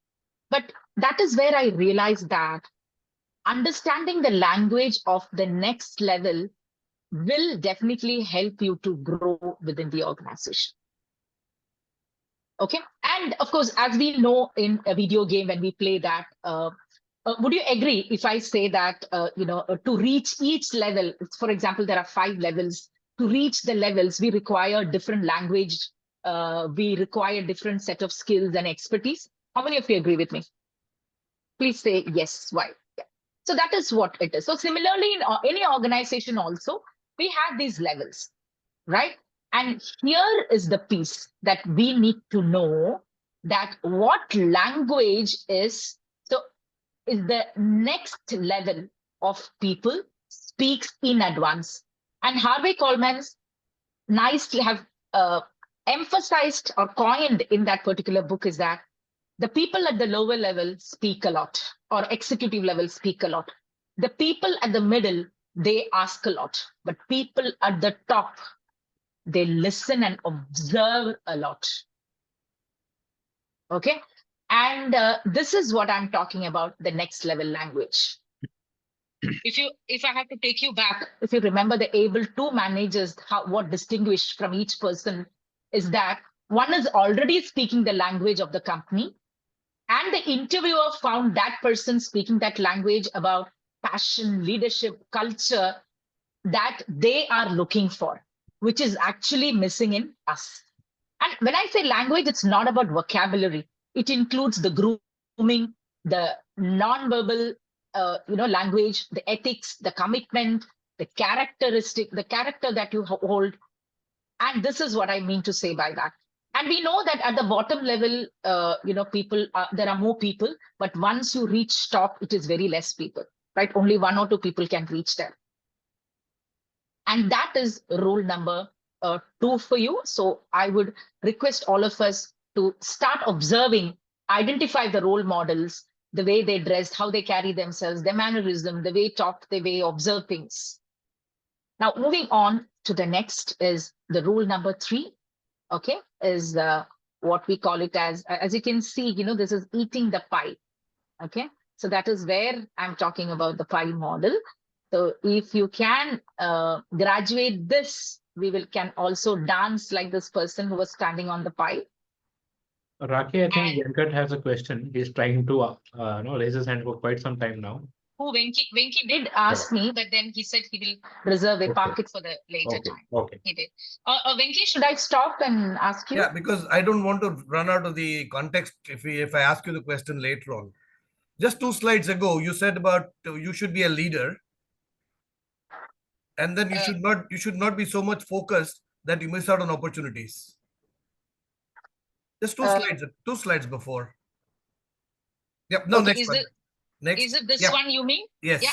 But that is where I realized that understanding the language of the next level will definitely help you to grow within the organization. Okay, and of course, as we know in a video game, when we play that, would you agree if I say that, to reach each level, for example, there are 5 levels. To reach the levels, we require different language. We require different set of skills and expertise. How many of you agree with me? Please say yes. Why? Yeah. So that is what it is. So similarly, in any organization also, we have these levels, right? And here is the piece that we need to know, that what language is the next level of people speaks in advance. And Harvey Coleman's nicely have emphasized or coined in that particular book is that the people at the lower level speak a lot, or executive level speak a lot. The people at the middle, they ask a lot, but people at the top, they listen and observe a lot. Okay. And this is what I'm talking about, the next level language. If I have to take you back, if you remember the able to managers, what distinguished from each person is that one is already speaking the language of the company, and the interviewer found that person speaking that language about passion, leadership, culture that they are looking for, which is actually missing in us. And when I say language, it's not about vocabulary. It includes the grooming, the non-verbal language, the ethics, the commitment, the characteristic, the character that you hold. And this is what I mean to say by that. And we know that at the bottom level, people, there are more people, but once you reach top, it is very less people, right? Only 1 or 2 people can reach there. And that is rule number 2 for you. So I would request all of us to start observing, identify the role models, the way they dressed, how they carry themselves, their mannerism, the way talk, the way observe things. Now, moving on to the next is the rule number 3, okay, is what we call it as you can see, this is eating the pie, okay? So that is where I'm talking about the pie model. So if you can graduate this, we can also dance like this person who was standing on the pie. Rakhee, I think Venkat has a question. He's trying to raise his hand for quite some time now. Who Venki did ask me, but then he said he will reserve a park it for the later time. Okay. He did. Venki, should I stop and ask you? Yeah, because I don't want to run out of the context if I ask you the question later on. Just 2 slides ago, you said about you should be a leader, and then you should not be so much focused that you miss out on opportunities. Just 2 slides before. Yep. No, okay, next one. Next. Is it this one you mean? Yes. Yeah.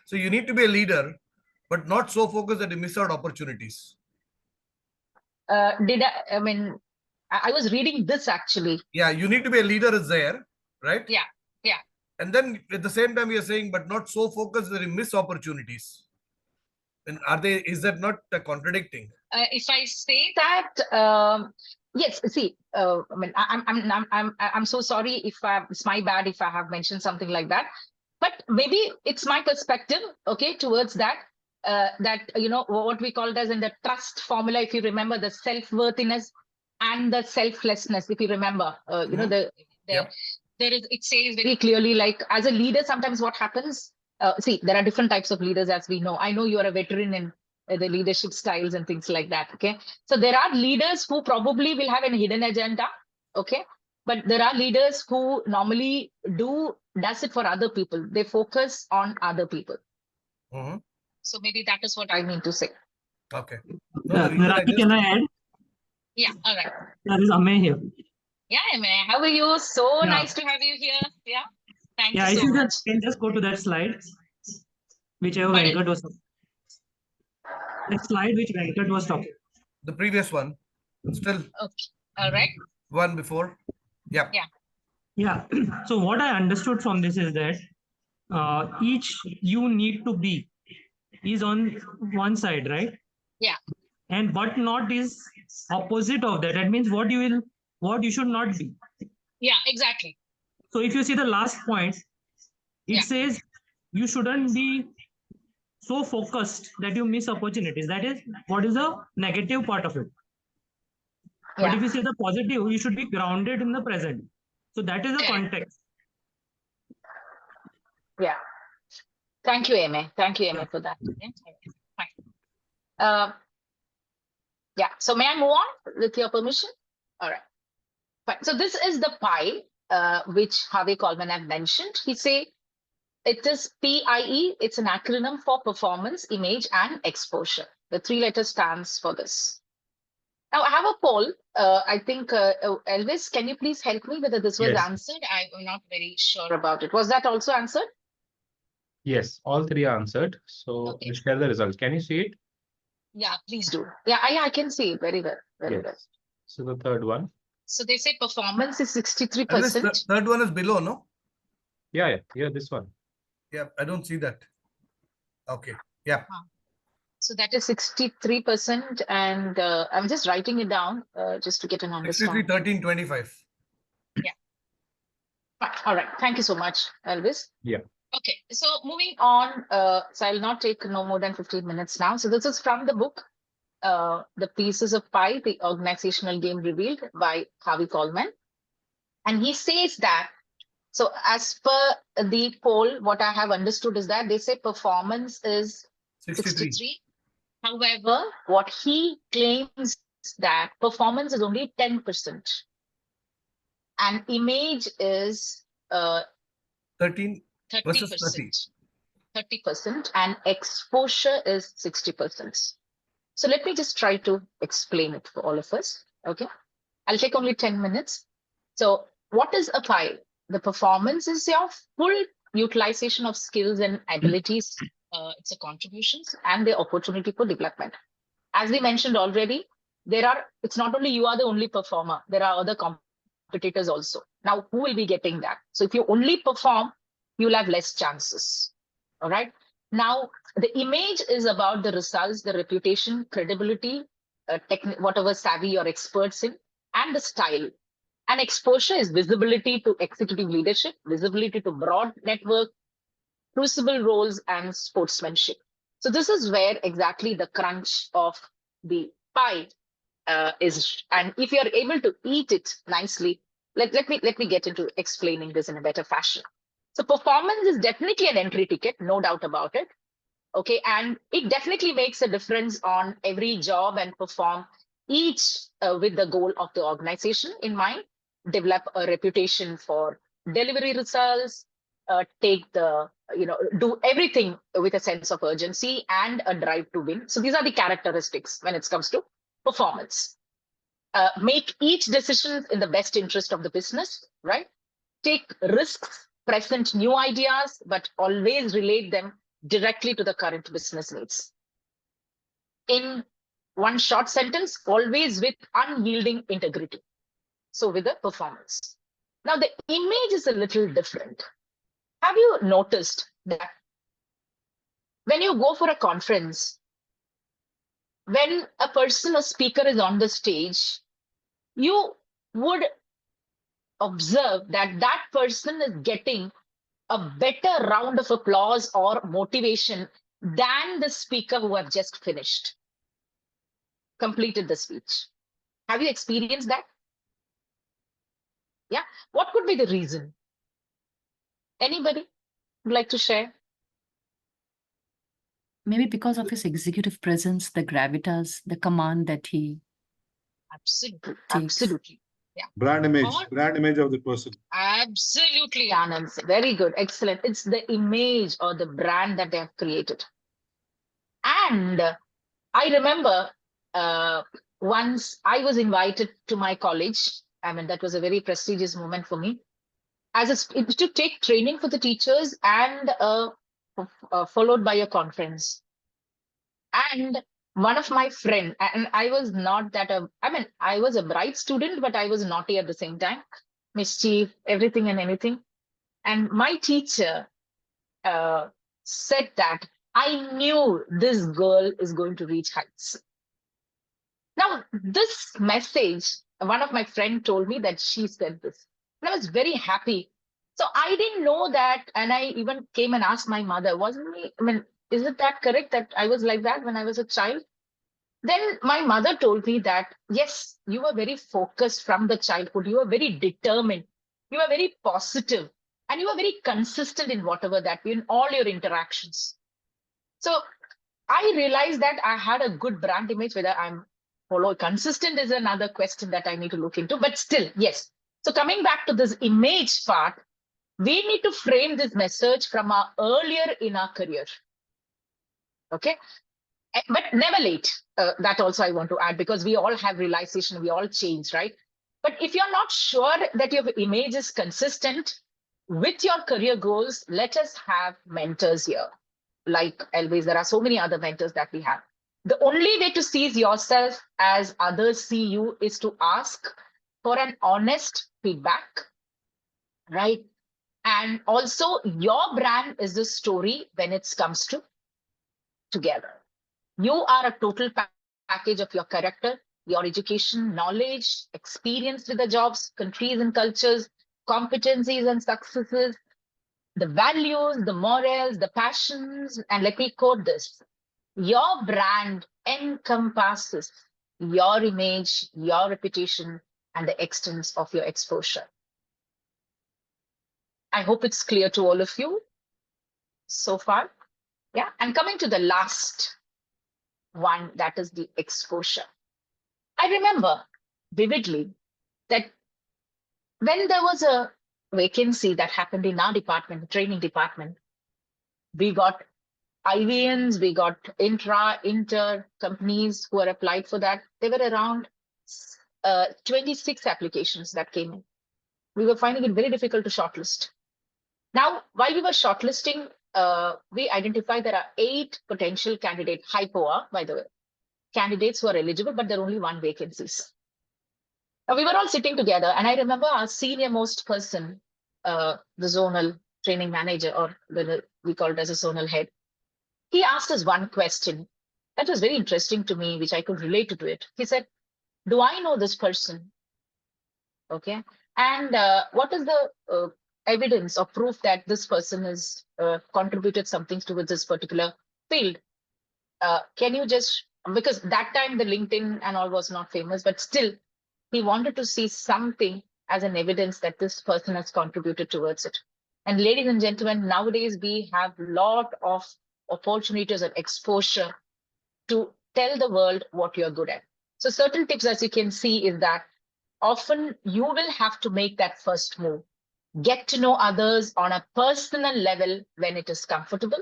So you need to be a leader, but not so focused that you miss out opportunities. I was reading this actually. Yeah, you need to be a leader is there, right? Yeah. And then at the same time, you're saying, but not so focused that you miss opportunities. And is that not contradicting? If I say that, yes, see, I'm so sorry if it's my bad if I have mentioned something like that, but maybe it's my perspective, okay, towards that, what we call it as in the trust formula, if you remember the self-worthiness and the selflessness, if you remember, it says very clearly, like as a leader, sometimes what happens, see, there are different types of leaders, as we know. I know you are a veteran in the leadership styles and things like that, okay? So there are leaders who probably will have a hidden agenda, okay? But there are leaders who normally does it for other people. They focus on other people. So maybe that is what I mean to say. Okay. Rakhee, can I add? Yeah, all right. There is Amey here. Yeah, Amey, how are you? So nice to have you here. Yeah, thank you so much. Can just go to that slide, whichever Venkat was talking. That slide which Venkat was talking. The previous one, still. Okay, all right. One before. Yeah. Yeah. So what I understood from this is that each you need to be is on one side, right? Yeah. And but not is opposite of that. That means what you should not be. Yeah, exactly. So if you see the last point, it says you shouldn't be so focused that you miss opportunities. That is what is the negative part of it. But if you say the positive, you should be grounded in the present. So that is the context. Yeah. Thank you, Amey. Thank you, Amey, for that. Fine. So may I move on with your permission? All right. Fine. So this is the pie, which Harvey Coleman had mentioned. He say it is PIE. It's an acronym for performance, image, and exposure. The 3 letters stands for this. Now I have a poll. I think Elvis, can you please help me whether this was answered? I'm not very sure about it. Was that also answered? Yes, all three are answered. So Okay. I'll share the results. Can you see it? Yeah, please do. Yeah, I can see it very well. Very well. Yes. So the third one. So they say performance is And this 63%. third one is below, no? Yeah, this one. Yeah, I don't see that. Okay. Yeah. So that is 63%. And I'm just writing it down just to get an 63, understanding. 13, 25. Yeah. All right. Thank you so much, Elvis. Yeah. Okay. So moving on. So I'll not take no more than 15 minutes now. So this is from the book, The Pieces of Pie, The Organizational Game Revealed by Harvey Coleman. And he says that, so as per the poll, what I have understood is that they say performance is 63. However, what he claims that performance is only 10%. And image is 13 versus 30%. 30%, and exposure is 60%. So let me just try to explain it for all of us. Okay. I'll take only 10 minutes. So what is a pie? The performance is your full utilization of skills and abilities. It's a contributions and the opportunity for development. As we mentioned already, it's not only you are the only performer, there are other competitors also. Now, who will be getting that? So if you only perform, you'll have less chances. All right. Now, the image is about the results, the reputation, credibility, whatever savvy you're experts in, and the style. And exposure is visibility to executive leadership, visibility to broad network, crucible roles, and sportsmanship. So this is where exactly the crunch of the pie is. And if you're able to eat it nicely, let me get into explaining this in a better fashion. So performance is definitely an entry ticket, no doubt about it. Okay, and it definitely makes a difference on every job and perform each with the goal of the organization in mind. Develop a reputation for delivery results, do everything with a sense of urgency and a drive to win. So these are the characteristics when it comes to performance. Make each decision in the best interest of the business, right? Take risks, present new ideas, but always relate them directly to the current business needs. In one short sentence, always with unyielding integrity. So with the performance. Now the image is a little different. Have you noticed that when you go for a conference, when a speaker is on the stage, you would observe that that person is getting a better round of applause or motivation than the speaker who have just completed the speech. Have you experienced that? Yeah. What could be the reason? Anybody would like to share? Maybe because of his executive presence, the gravitas, the command that he Absolutely. takes. Absolutely. Yeah. Brand image of the person. Absolutely, Anand. Very good. Excellent. It's the image or the brand that they have created. And I remember once I was invited to my college. I mean, that was a very prestigious moment for me. To take training for the teachers and followed by a conference. And one of my friends, and I was not that, I was a bright student, but I was naughty at the same time, mischief, everything and anything. And my teacher said that I knew this girl is going to reach heights. Now, this message, one of my friends told me that she said this. And I was very happy. So I didn't know that. And I even came and asked my mother, is it that correct that I was like that when I was a child? Then my mother told me that, yes, you were very focused from the childhood. You were very determined. You were very positive. And you were very consistent in whatever that, in all your interactions. So I realized that I had a good brand image. Whether I'm consistent is another question that I need to look into. But still, yes. So coming back to this image part, we need to frame this message from our earlier in our career. Okay. But never late. That also I want to add, because we all have realization, we all change, right? But if you're not sure that your image is consistent, with your career goals, let us have mentors here. Like Elvis, there are so many other mentors that we have. The only way to see yourself as others see you is to ask for an honest feedback, right? And also, your brand is the story when it comes to together. You are a total package of your character, your education, knowledge, experience with the jobs, countries and cultures, competencies and successes, the values, the morals, the passions, and let me quote this. Your brand encompasses your image, your reputation, and the extent of your exposure. I hope it's clear to all of you so far. Yeah, and coming to the last one, that is the exposure. I remember vividly that when there was a vacancy that happened in our department, the training department, we got IVNs, we got inter companies who are applied for that. There were around 26 applications that came in. We were finding it very difficult to shortlist. Now, while we were shortlisting, we identified there are 8 potential candidates, high POA, by the way, candidates who are eligible, but there are only 1 vacancies. Now, we were all sitting together, and I remember our senior most person, the zonal training manager, or we call it as a zonal head, he asked us one question that was very interesting to me, which I could relate to it. He said, do I know this person? Okay. And what is the evidence or proof that this person has contributed something towards this particular field? Can you just, because that time the LinkedIn and all was not famous, but still he wanted to see something as an evidence that this person has contributed towards it. And ladies and gentlemen, nowadays we have a lot of opportunities and exposure to tell the world what you're good at. So certain tips, as you can see, is that often you will have to make that first move. Get to know others on a personal level when it is comfortable.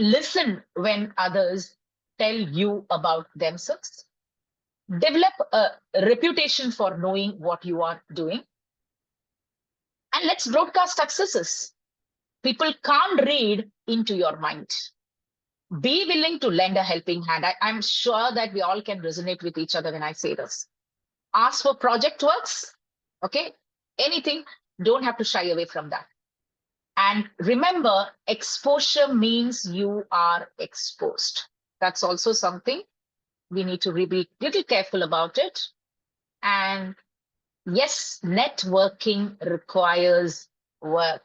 Listen when others tell you about themselves. Develop a reputation for knowing what you are doing. And let's broadcast successes. People can't read into your mind. Be willing to lend a helping hand. I'm sure that we all can resonate with each other when I say this. Ask for project works, okay? Anything, don't have to shy away from that. And remember, exposure means you are exposed. That's also something we need to be a little careful about it. And yes, networking requires work.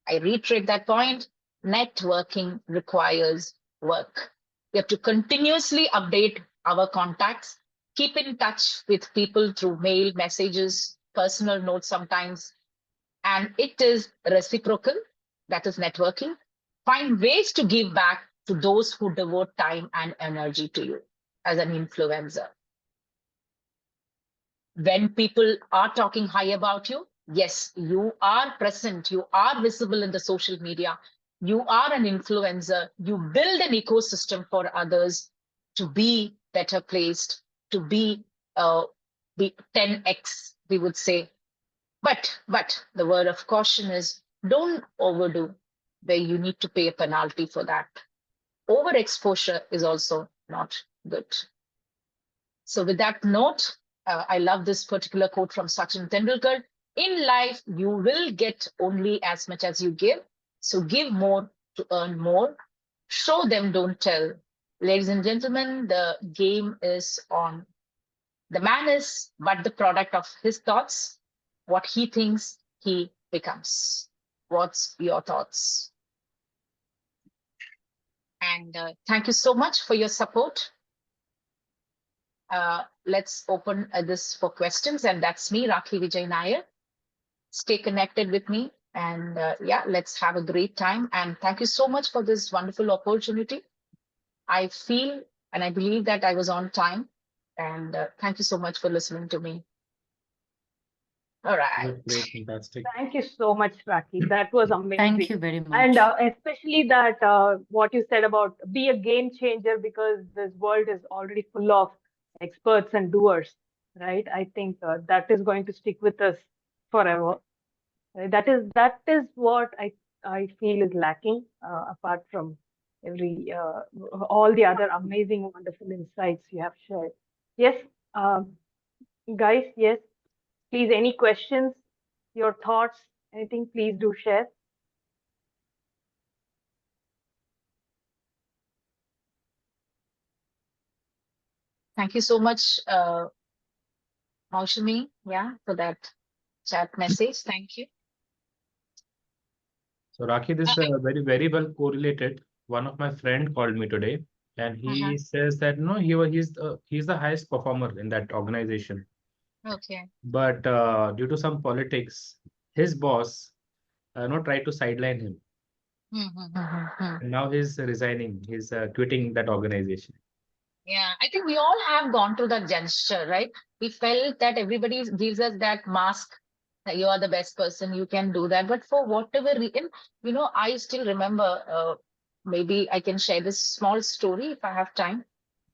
I reiterate that point. Networking requires work. We have to continuously update our contacts, keep in touch with people through mail, messages, personal notes sometimes. And it is reciprocal, that is networking. Find ways to give back to those who devote time and energy to you as an influencer. When people are talking high about you, yes, you are present, you are visible in the social media, you are an influencer, you build an ecosystem for others to be better placed, to be 10x, we would say. But the word of caution is don't overdo where you need to pay a penalty for that. Overexposure is also not good. So with that note, I love this particular quote from Sachin Tendulkar. In life, you will get only as much as you give. So give more to earn more. Show them, don't tell. Ladies and gentlemen, the game is on. The man is but the product of his thoughts. What he thinks, he becomes. What's your thoughts? And thank you so much for your support. Let's open this for questions, and that's me, Rakhee Vijay Nair. Stay connected with me, and yeah, let's have a great time. And thank you so much for this wonderful opportunity. I feel and I believe that I was on time, and thank you so much for listening to me. All right. Great, fantastic. Thank you so much, Rakhee. That was amazing. Thank you very much. And especially that what you said about be a game changer, because this world is already full of experts and doers, right? I think that is going to stick with us forever. That is what I feel is lacking, apart from all the other amazing, wonderful insights you have shared. Yes, guys, yes, please, any questions, your thoughts, anything, please do share. Thank you so much, Maushami, for that chat message. Thank you. So Rakhee, this is very, very well correlated. One of my friend called me today, and he says that no, he's the highest performer in that organization. Okay. But due to some politics, his boss, tried to sideline him. And now he's resigning. He's quitting that organization. Yeah, I think we all have gone through that gesture, right? We felt that everybody gives us that mask that you are the best person, you can do that. But for whatever reason, I still remember, maybe I can share this small story if I have time.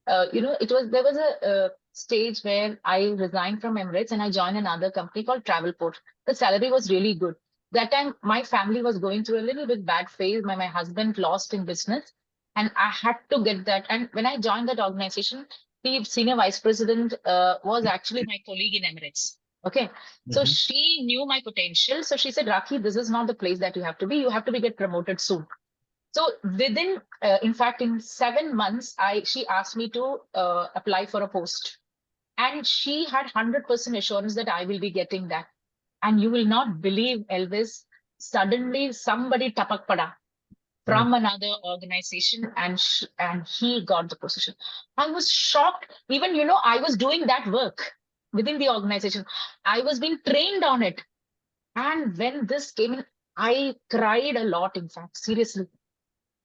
There was a stage where I resigned from Emirates and I joined another company called Travelport. The salary was really good. That time, my family was going through a little bit bad phase. My husband lost in business, and I had to get that. And when I joined that organization, the senior vice president was actually my colleague in Emirates. Okay, so she knew my potential. So she said, Rakhee, this is not the place that you have to be. You have to be get promoted soon. So within, in fact, in 7 months, she asked me to apply for a post. And she had 100% assurance that I will be getting that. And you will not believe, Elvis, suddenly somebody tapak pada from another organization, and he got the position. I was shocked. Even, I was doing that work within the organization. I was being trained on it. And when this came in, I cried a lot, in fact, seriously.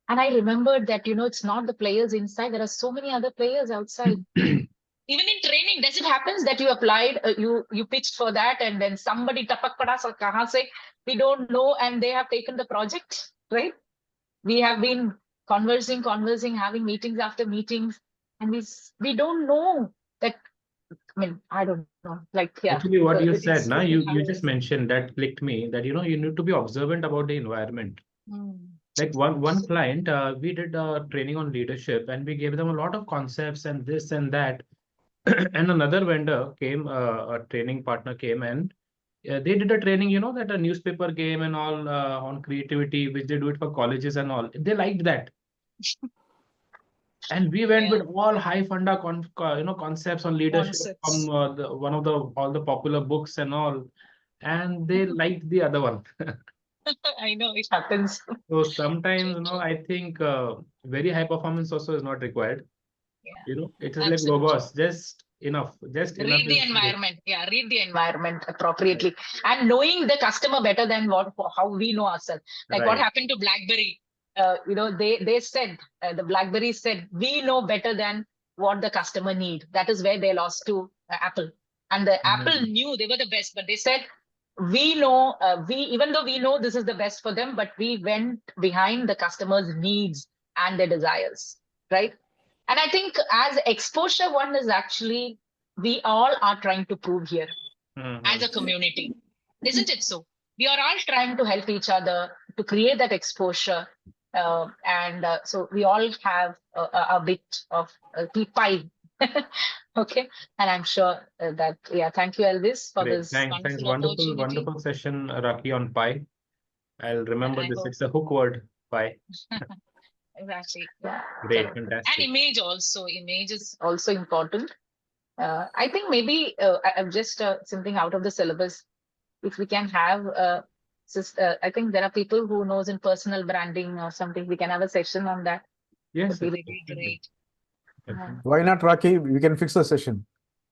And I remembered that, it's not the players inside. There are so many other players outside. Even in training, does it happen that you applied, you pitched for that, and then somebody tapak pada sa kahan se, we don't know, and they have taken the project, right? We have been conversing, having meetings after meetings, and we don't know that. I mean, I don't know. Actually, what you said, now you just mentioned that clicked me that you need to be observant about the environment. Like one client, we did a training on leadership, and we gave them a lot of concepts and this and that. And another vendor came, a training partner came, and they did a training, that a newspaper game and all on creativity, which they do it for colleges and all. They liked that. And we went with all high funda concepts on leadership from all the popular books and all, and they liked the other one. I know it happens. So sometimes, I think very high performance also is not required. It is like logos, just enough. Read the environment. Yeah, read the environment appropriately, and knowing the customer better than how we know ourselves. Like what happened to BlackBerry. They said, the BlackBerry said, we know better than what the customer need. That is where they lost to Apple. And the Apple knew they were the best, but they said, we know, even though we know this is the best for them, but we went behind the customer's needs and their desires, right? And I think as exposure one is actually, we all are trying to prove here as a community. Isn't it so? We are all trying to help each other to create that exposure. So we all have a bit of pie. Okay. And I'm sure that, thank you, Elvis, for this Thanks. wonderful Wonderful session, Rakhee, on pie. I'll remember this. It's a hook word, pie. Exactly. Great, fantastic. And image is also important. I think maybe just something out of the syllabus, if we can have, I think there are people who knows in personal branding or something, we can have a session on that. Yes. Would be really great. Why not, Rakhee? We can fix the session.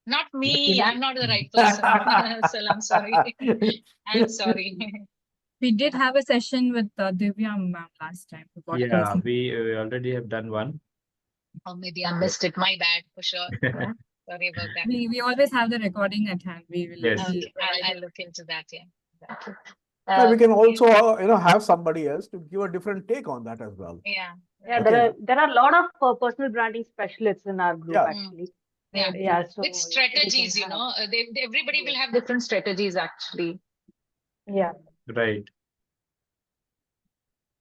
Not me. I'm not the right person. So I'm sorry. I'm sorry. We did have a session with Divya ma'am last time. Yeah, we already have done one. Or maybe I missed it. My bad, for sure. Yeah. Sorry about that. We always have the recording at hand. We will. Yes. I'll look into that. Yeah. Exactly. We can also, have somebody else to give a different take on that as well. Yeah. Yeah, there are a lot of personal branding specialists in our group, actually. Yeah. So with strategies, everybody will have different strategies, actually. Yeah. Right.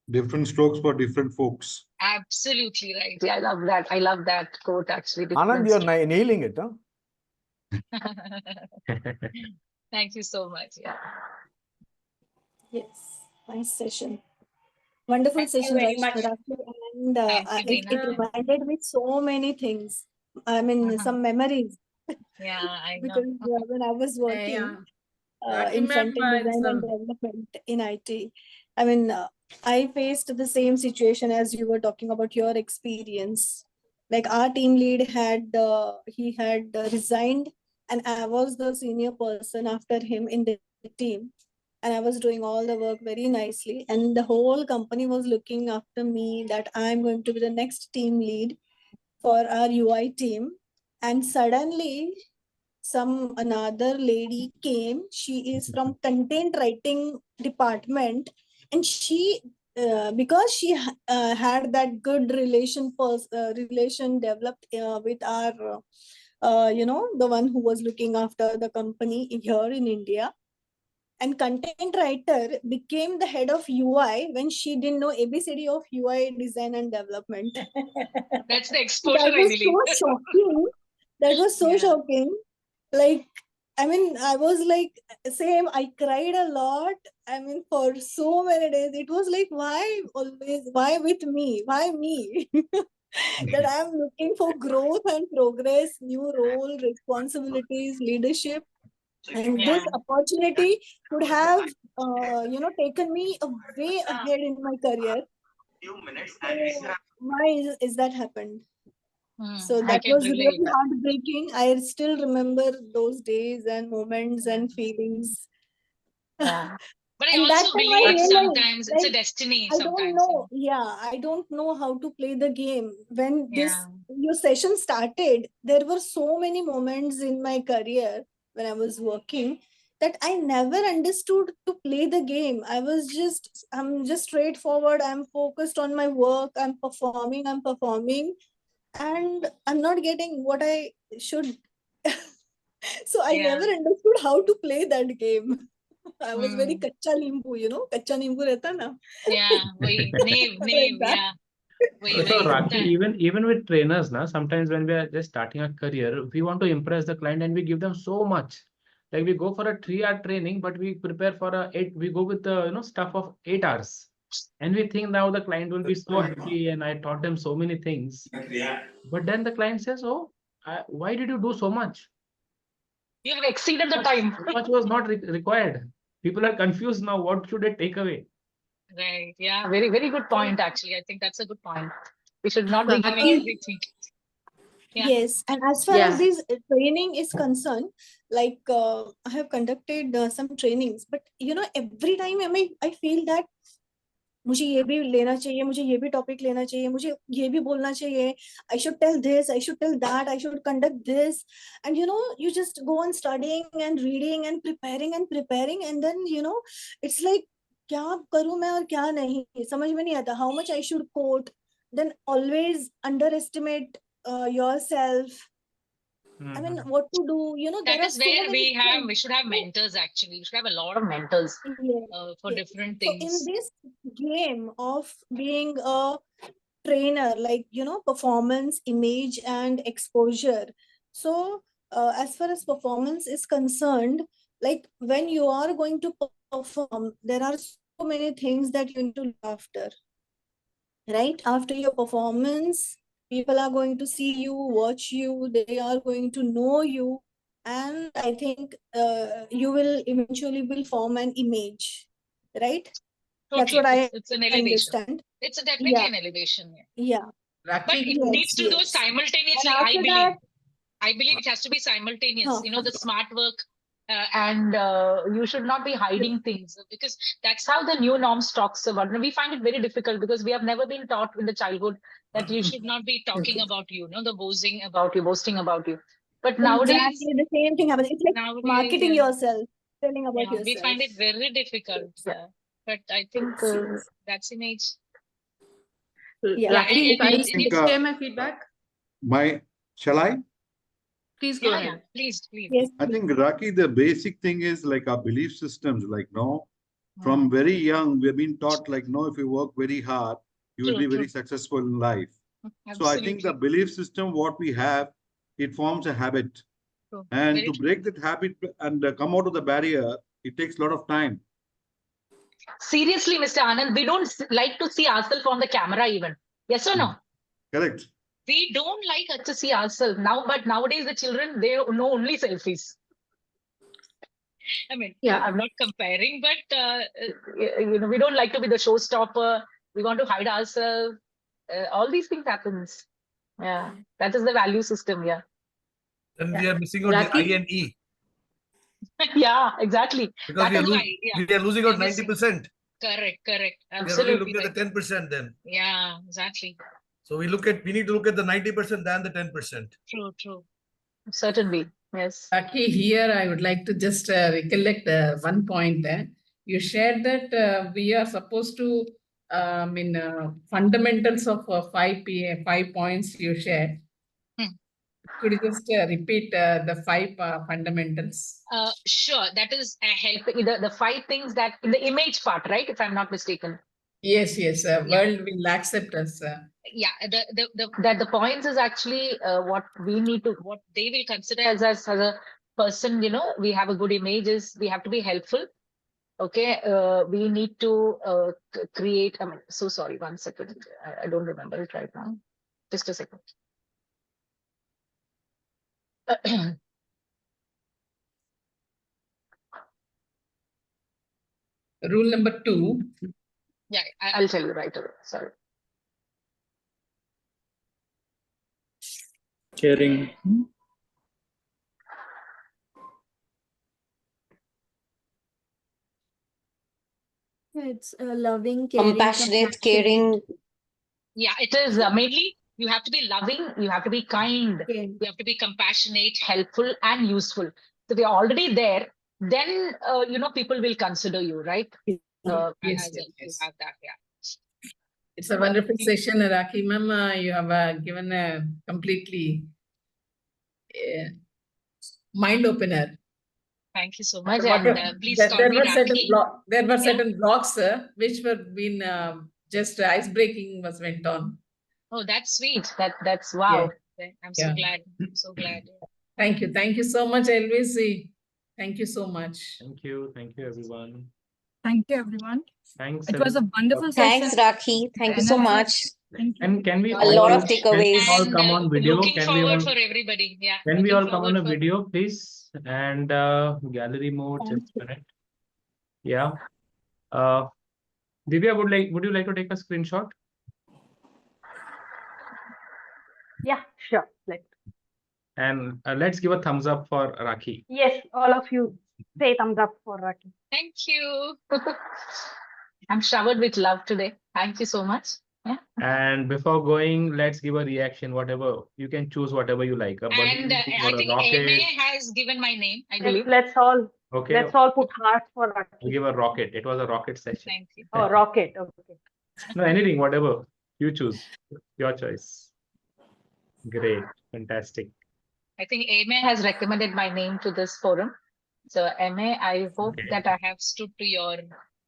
Different strokes for different folks. Absolutely right. Yeah, I love that. I love that quote actually. Anand, you're nailing it, huh? Thank you so much. Yeah. Yes, nice session. Wonderful Thank you session, very Rakhee. much. And Thank you, it Veena. reminded me so many things. I mean, some memories. Yeah, I know. Because when I was working Rakhee in ma'am, front-end design and development in IT, I mean, I faced the same situation as you were talking about your experience. Like our team lead had, he had resigned, and I was the senior person after him in the team. And I was doing all the work very nicely. And the whole company was looking after me that I'm going to be the next team lead for our UI team. And suddenly another lady came. She is from content writing department, and she because she had that good relation developed with our the one who was looking after the company here in India. And content writer became the head of UI when she didn't know ABCD of UI design and development. That's the exposure, That I was believe. so shocking. That was so shocking. Like, I mean, I was like, same, I cried a lot. I mean, for so many days, it was like, why always, why with me? Why me? That I'm looking for growth and progress, new role, responsibilities, leadership. And this opportunity could have, taken me a way ahead in my career. So why is that happened? So I that can was relate. really heartbreaking. I still remember those days and moments and feelings. Yeah. But I And that also time I believe realized, sometimes it's a like, destiny I don't sometimes. know. Yeah, I don't know how to play the game. When this Yeah. your session started, there were so many moments in my career when I was working that I never understood to play the game. I'm just straightforward. I'm focused on my work. I'm performing, and I'm not getting what I should. So I never understood how to play that game. I was very kacha limbu, kacha nimbu rehta na. Yeah, naive, Like that. yeah. So Rakhee, even with trainers, sometimes when we are just starting a career, we want to impress the client and we give them so much. Like we go for a 3-hour training, but we prepare for we go with the stuff of 8 hours. And we think now the client will be so happy and I taught them so many things. But then the client says, oh, why did you do so much? You have exceeded the time. So much was not required. People are confused now. What should I take away? Right. Yeah. Very, very good point, actually. I think that's a good point. We should not be giving everything. Yeah. Yes, and as far as this training is concerned, like I have conducted some trainings, but every time I feel that मुझे ये भी लेना चाहिए, मुझे ये भी topic लेना चाहिए, मुझे ये भी बोलना चाहिए, I should tell this, I should tell that, I should conduct this, and you just go on studying and reading and preparing, and then it's like क्या करूं मैं और क्या नहीं समझ में नहीं आता. How much I should quote, then always underestimate yourself. I mean, what to do? That there is are so where many we should have mentors, actually. We should have a lot of mentors for different So in things. this game of being a trainer, like performance, image, and exposure. So as far as performance is concerned, like when you are going to perform, there are so many things that you need to look after. Right after your performance, people are going to see you, watch you, they are going to know you, and I think you will eventually form an image, right? That's Totally. what I It's an elevation. understand. It's definitely an elevation. Yeah. But it needs to go simultaneously, And I after believe. that, I believe it has to be simultaneous. The smart work, and you should not be hiding things, because that's how the new norms talks about. And we find it very difficult because we have never been taught in the childhood that you should not be talking about you, the boasting about you. But nowadays, exactly the same thing happens. It's like nowadays, marketing yourself, telling about yourself. we find it very difficult. But I think that's image. Rakhee, if I share my feedback, Shall I? please go ahead. Please. Yes, I think, Rakhee, the basic thing is like our belief systems, like no, From very young, we've been taught like, no, if you work very hard, you will True, be very true. successful in life. So I think the Absolutely. belief system, what we have, it forms a habit. True. And Very to true. break that habit and come out of the barrier, it takes a lot of time. Seriously, Mr. Anand, we don't like to see ourselves on the camera even. Yes or no? Correct. We don't like to see ourselves now, but nowadays the children, they know only selfies. I mean, Yeah. I'm not comparing, but we don't like to be the showstopper. We want to hide ourselves. All these things happens. Yeah, that is the value system. Yeah. Then we are missing out the I and E Yeah, exactly. because That we are losing out 90%. Correct. We are only Absolutely. looking at the 10% then. Yeah, exactly. So we need to look at the 90% than the 10%. True. Certainly. Yes. Rakhee, here I would like to just recollect one point there. You shared that we are supposed to, fundamentals of 5 points you shared. Could you just repeat the 5 fundamentals? Sure. That is helping the 5 things that in the image part, right? If I'm not mistaken. Yes. World will accept us. Yeah, the points is actually what they will consider as a person. We have a good image. Is we have to be helpful. Okay, we need to create. So sorry. 1 second. I don't remember it right now. Just a second. Rule number 2. Yeah, I'll tell you right away. Sorry. Caring. It's loving, caring, Compassionate, caring. Yeah, it is mainly you have to be loving, you have to be kind, you have to be compassionate, helpful, and useful. So we are already there. Then people will consider you, right? Yes. You have that, yeah. It's a wonderful session, Rakhee ma'am. You have given a completely mind opener. Thank you so much. And Please call me Rakhee. There were certain blocks which were being just ice breaking went on. Oh, that's sweet. That's wow. Yeah. I'm so glad. So glad. Thank you so much, Elvis. Thank you so much. Thank you everyone. Thank you, everyone. Thanks. It was a wonderful session. Thanks, Rakhee. Thank you so much. And can we A lot of takeaways. all come on video? Looking forward for everybody. Yeah. Can we all come on a video, please? And gallery mode, just a minute. Yeah. Divya, would you like to take a screenshot? Yeah, sure. And let's give a thumbs up for Rakhee. Yes, all of you say thumbs up for Rakhee. Thank you. I'm showered with love today. Thank you so much. Yeah. And before going, let's give a reaction, whatever. You can choose whatever you like. And I think AMA has given my name, I believe. Let's all put hearts for Rakhee. We'll give a rocket. It was a rocket session. Thank you. Oh, rocket. Okay. No, anything, whatever. You choose. Your choice. Great. Fantastic. I think AMA has recommended my name to this forum. So AMA, I hope that I have stood to your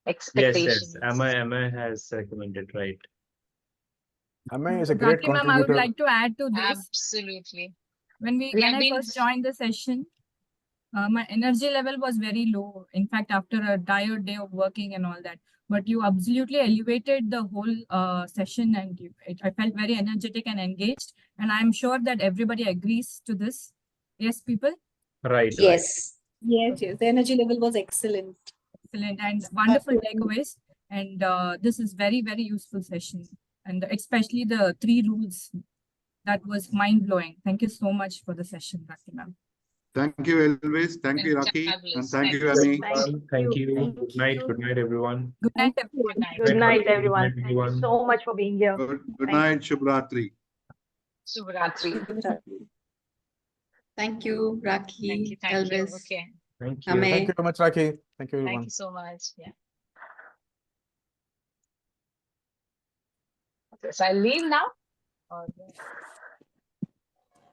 expectations. Yes. AMA has recommended, right. AMA is a great Rakhee ma'am, I would like to add to this. Absolutely. When I first joined the session, my energy level was very low. In fact, after a tired day of working and all that. But you absolutely elevated the whole session, and I felt very energetic and engaged. And I'm sure that everybody agrees to this. Yes, people? Right. Yes. Yes. The energy level was excellent. Excellent and wonderful takeaways. And this is very, very useful session. And especially the 3 rules. That was mind-blowing. Thank you so much for the session, Rakhee ma'am. Thank you, Elvis. Thank you, Rakhee. And thank you, Ami. Thank you. Good night. Good night, everyone. Good night, everyone. Good night, everyone. Thank you so much for being here. Good night, Shubhratri. Shubhratri. Thank you, Rakhee, Thank you. Elvis. Okay. Thank you. Thank you so much, Rakhee. Thank you, everyone. Thank you so much. Yeah. Okay, so I'll leave now.